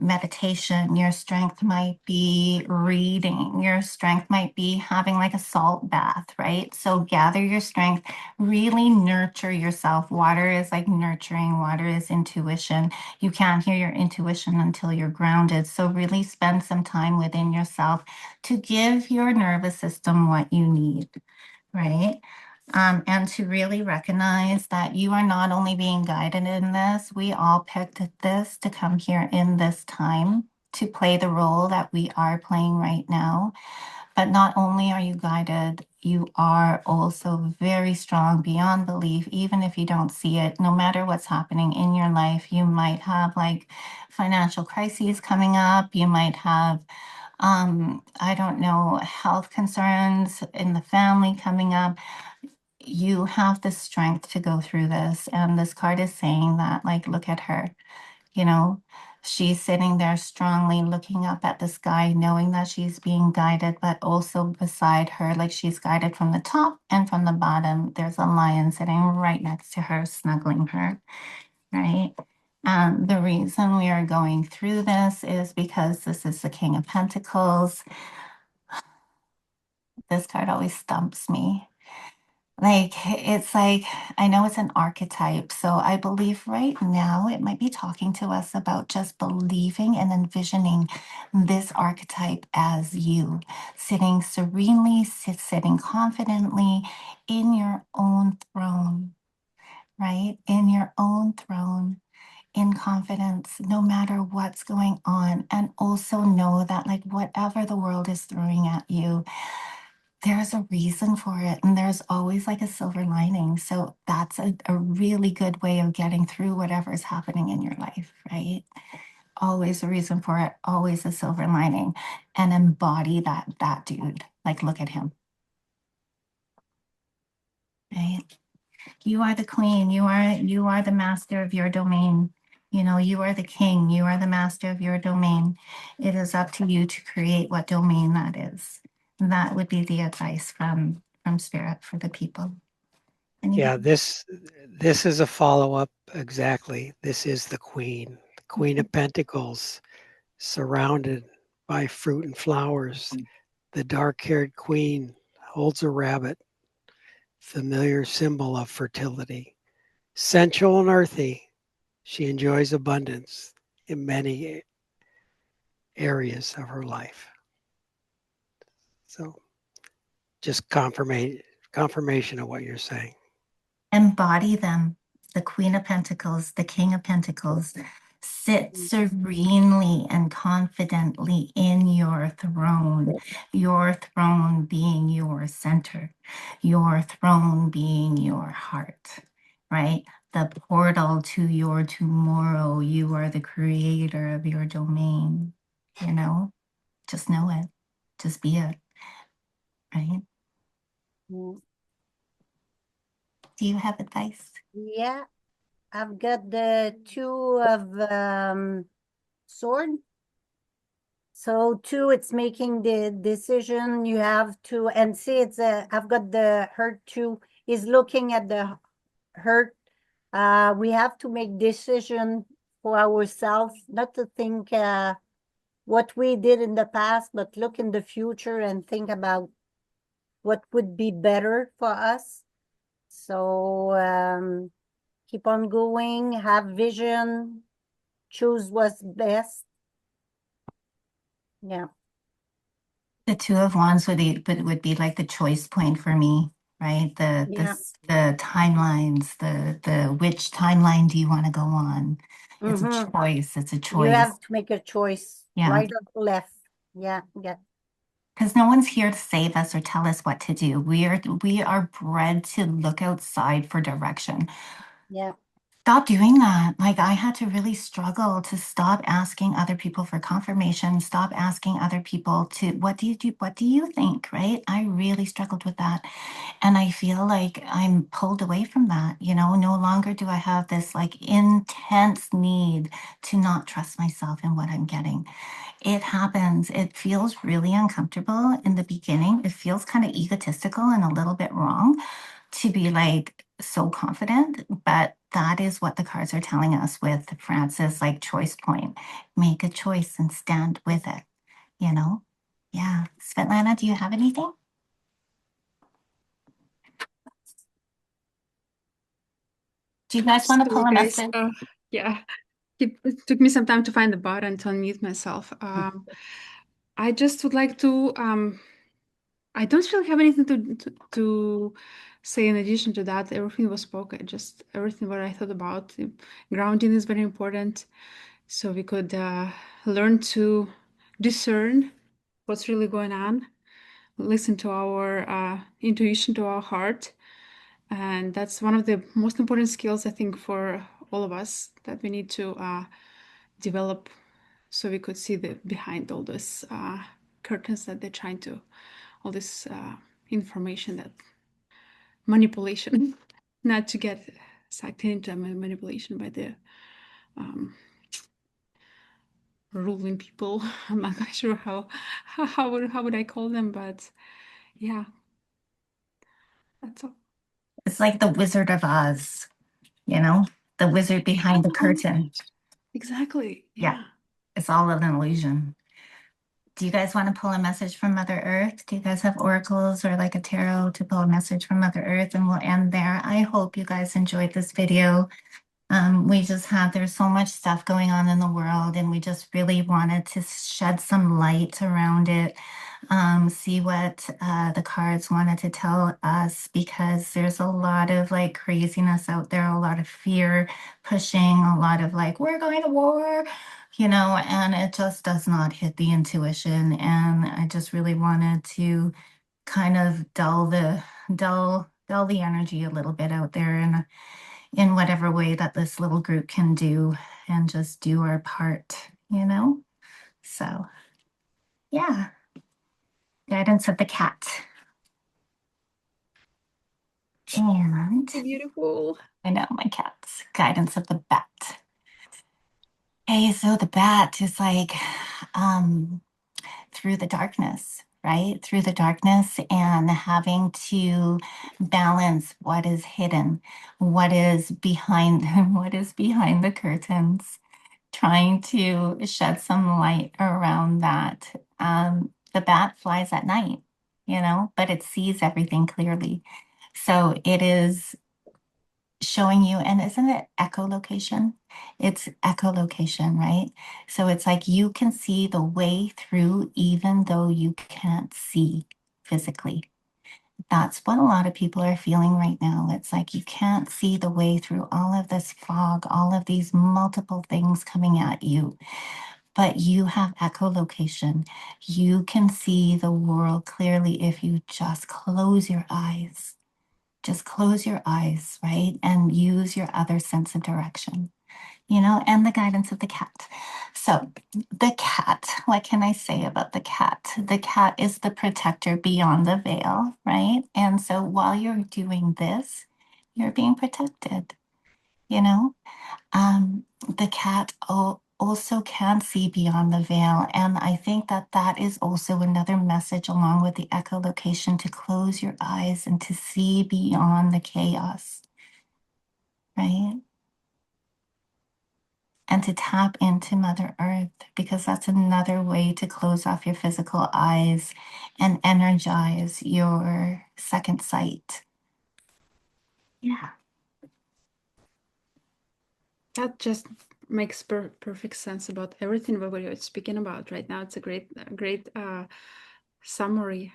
S1: meditation. Your strength might be reading. Your strength might be having like a salt bath, right? So gather your strength, really nurture yourself. Water is like nurturing, water is intuition. You can't hear your intuition until you're grounded. So really spend some time within yourself to give your nervous system what you need, right? And to really recognize that you are not only being guided in this, we all picked this to come here in this time to play the role that we are playing right now. But not only are you guided, you are also very strong beyond belief, even if you don't see it. No matter what's happening in your life, you might have like financial crises coming up, you might have I don't know, health concerns in the family coming up. You have the strength to go through this. And this card is saying that, like, look at her, you know, she's sitting there strongly looking up at the sky, knowing that she's being guided, but also beside her, like she's guided from the top and from the bottom. There's a lion sitting right next to her, snuggling her, right? And the reason we are going through this is because this is the King of Pentacles. This card always stumps me. Like, it's like, I know it's an archetype. So I believe right now it might be talking to us about just believing and envisioning this archetype as you, sitting serenely, sitting confidently in your own throne, right? In your own throne, in confidence, no matter what's going on. And also know that, like, whatever the world is throwing at you, there's a reason for it, and there's always like a silver lining. So that's a really good way of getting through whatever is happening in your life, right? Always a reason for it, always a silver lining, and embody that dude. Like, look at him, right? You are the queen. You are the master of your domain. You know, you are the king. You are the master of your domain. It is up to you to create what domain that is. That would be the advice from Spirit for the people.
S4: Yeah,
S1: Anybody?
S4: this is a follow-up. Exactly. This is the Queen of Pentacles, surrounded by fruit and flowers. The dark-haired queen holds a rabbit, familiar symbol of fertility. Sensual and earthy, she enjoys abundance in many areas of her life. So just confirmation of what you're saying.
S1: Embody them. The Queen of Pentacles, the King of Pentacles. Sit serenely and confidently in your throne being your center, your throne being your heart, right? The portal to your tomorrow. You are the creator of your domain, you know? Just know it. Just be it, right?
S3: Mm.
S1: Do you have advice?
S3: Yeah, I've got the two of sword. So two, it's making the decision. You have to, and see, it's I've got the hurt two is looking at the hurt. We have to make decision for ourselves, not to think what we did in the past, but look in the future and think about what would be better for us. So keep on going, have vision, choose what's best. Yeah.
S1: The Two of Wands would be like the choice point for me, right?
S3: Yeah.
S1: The timelines, the which timeline do you want to go on? It's a choice. It's a
S3: You
S1: choice.
S3: have to make a choice,
S1: Yeah.
S3: right or left. Yeah, yeah.
S1: Because no one's here to save us or tell us what to do. We are bred to look outside for direction.
S3: Yeah.
S1: Stop doing that. Like, I had to really struggle to stop asking other people for confirmation, stop asking other people to, what do you think, right? I really struggled with that. And I feel like I'm pulled away from that, you know, no longer do I have this like intense need to not trust myself in what I'm getting. It happens. It feels really uncomfortable in the beginning. It feels kind of egotistical and a little bit wrong to be like so confident, but that is what the cards are telling us with Francis, like choice point. Make a choice and stand with it, you know? Yeah. Svetlana, do you have anything? Do you guys want to pull a
S2: Sorry, guys.
S1: message?
S2: Yeah, it took me some time to find the button to unmute myself. I just would like to. I don't really have anything to say in addition to that, everything was spoken, just everything what I thought about. Grounding is very important. So we could learn to discern what's really going on, listen to our intuition, to our heart. And that's one of the most important skills, I think, for all of us that we need to develop so we could see the behind all this curtains that they're trying to, all this information, that manipulation, not to get sucked into manipulation by the ruling people. I'm not quite sure how would I call them, but yeah, that's all.
S1: It's like the Wizard of Oz, you know, the wizard behind the curtain.
S2: Exactly.
S1: Yeah.
S2: Yeah.
S1: It's all an illusion. Do you guys want to pull a message from Mother Earth? Do you guys have oracles or like a tarot to pull a message from Mother Earth? And we'll end there. I hope you guys enjoyed this video. There's so much stuff going on in the world, and we just really wanted to shed some light around it, see what the cards wanted to tell us, because there's a lot of like craziness out there, a lot of fear pushing, a lot of like, we're going to war, and it just does not hit the intuition. And I just really wanted to kind of dull the energy a little bit out there, and in whatever way that this little group can do, and just do our part. So, yeah. Guidance of the cat. And
S2: Beautiful.
S1: I know my cat's guidance of the bat. Okay, so the bat is like through the darkness, right? Through the darkness, and having to balance what is hidden, what is behind what is behind the curtains, trying to shed some light around that. The bat flies at night, but it sees everything clearly. So it is showing you, and isn't it echolocation? It's echolocation, right? So it's like you can see the way through even though you can't see physically. That's what a lot of people are feeling right now. It's like you can't see the way through all of this fog, all of these multiple things coming at you. But you have echolocation. You can see the world clearly if you just close your eyes. Just close your eyes, right? And use your other sense of direction, and the guidance of the cat. So, the cat, what can I say about the cat? The cat is the protector beyond the veil, right? And so, while you're doing this, you're being protected, you know? The cat also can see beyond the veil. And I think that that is also another message along with the echolocation, to close your eyes and to see beyond the chaos, right? And to tap into Mother Earth, because that's another way to close off your physical eyes and energize your second sight. Yeah.
S2: That just makes perfect sense about everything what we're speaking about right now. It's a great summary.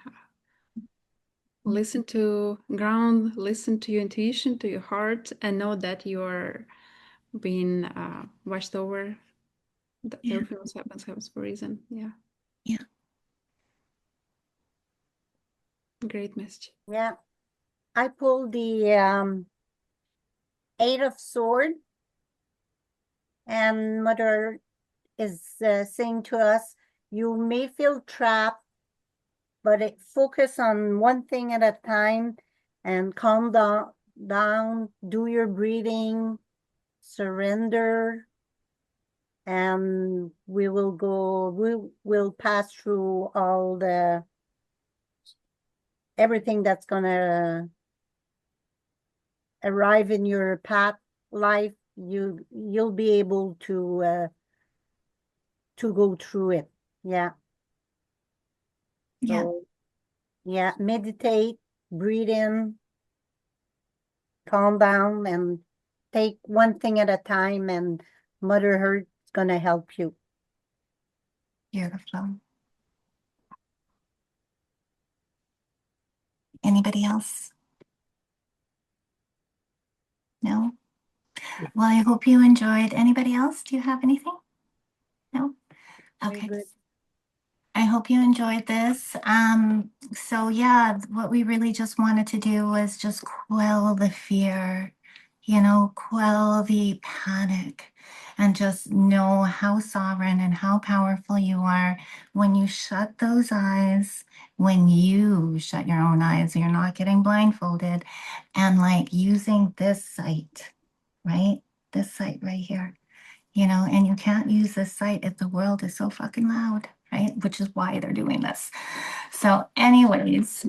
S2: Listen to ground, listen to your intuition, to your heart, and know that you're being watched over. That
S1: Yeah.
S2: everything what happens for a reason. Yeah.
S1: Yeah.
S2: Great message.
S3: Yeah. I pulled the Eight of Sword, and Mother is saying to us, you may feel trapped, but focus on one thing at a time and calm down, do your breathing, surrender, and we will pass through everything that's gonna arrive in your path life. You'll be able to go through it. Yeah.
S1: Yeah.
S3: So yeah, meditate, breathe in, calm down, and take one thing at a time, and Mother Earth's gonna help you.
S1: Beautiful. Anybody else? No?
S4: No.
S1: Well, I hope you enjoyed. Anybody else? Do you have anything? No?
S3: Very
S1: Okay.
S3: good.
S1: I hope you enjoyed this. So yeah, what we really just wanted to do was just quell the fear, quell the panic, and just know how sovereign and how powerful you are when you shut those eyes, when you shut your own eyes, you're not getting blindfolded, and like using this sight, right? This sight right here. And you can't use this site if the world is so fucking loud, right? Which is why they're doing this. So, anyways,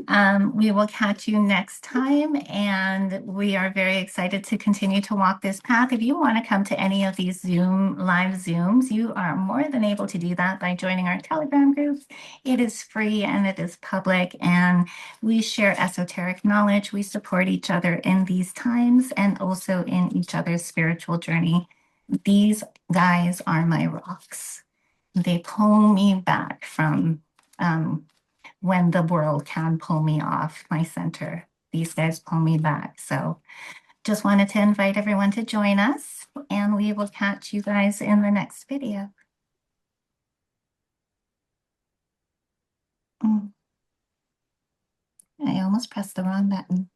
S1: we will catch you next time, and we are very excited to continue to walk this path. If you want to come to any of these live Zooms, you are more than able to do that by joining our Telegram groups. It is free and it is public, and we share esoteric knowledge. We support each other in these times and also in each other's spiritual journey. These guys are my rocks. They pull me back from when the world can pull me off my center. These guys pull me back. So just wanted to invite everyone to join us, and we will catch you guys in the next video. I almost pressed the wrong button.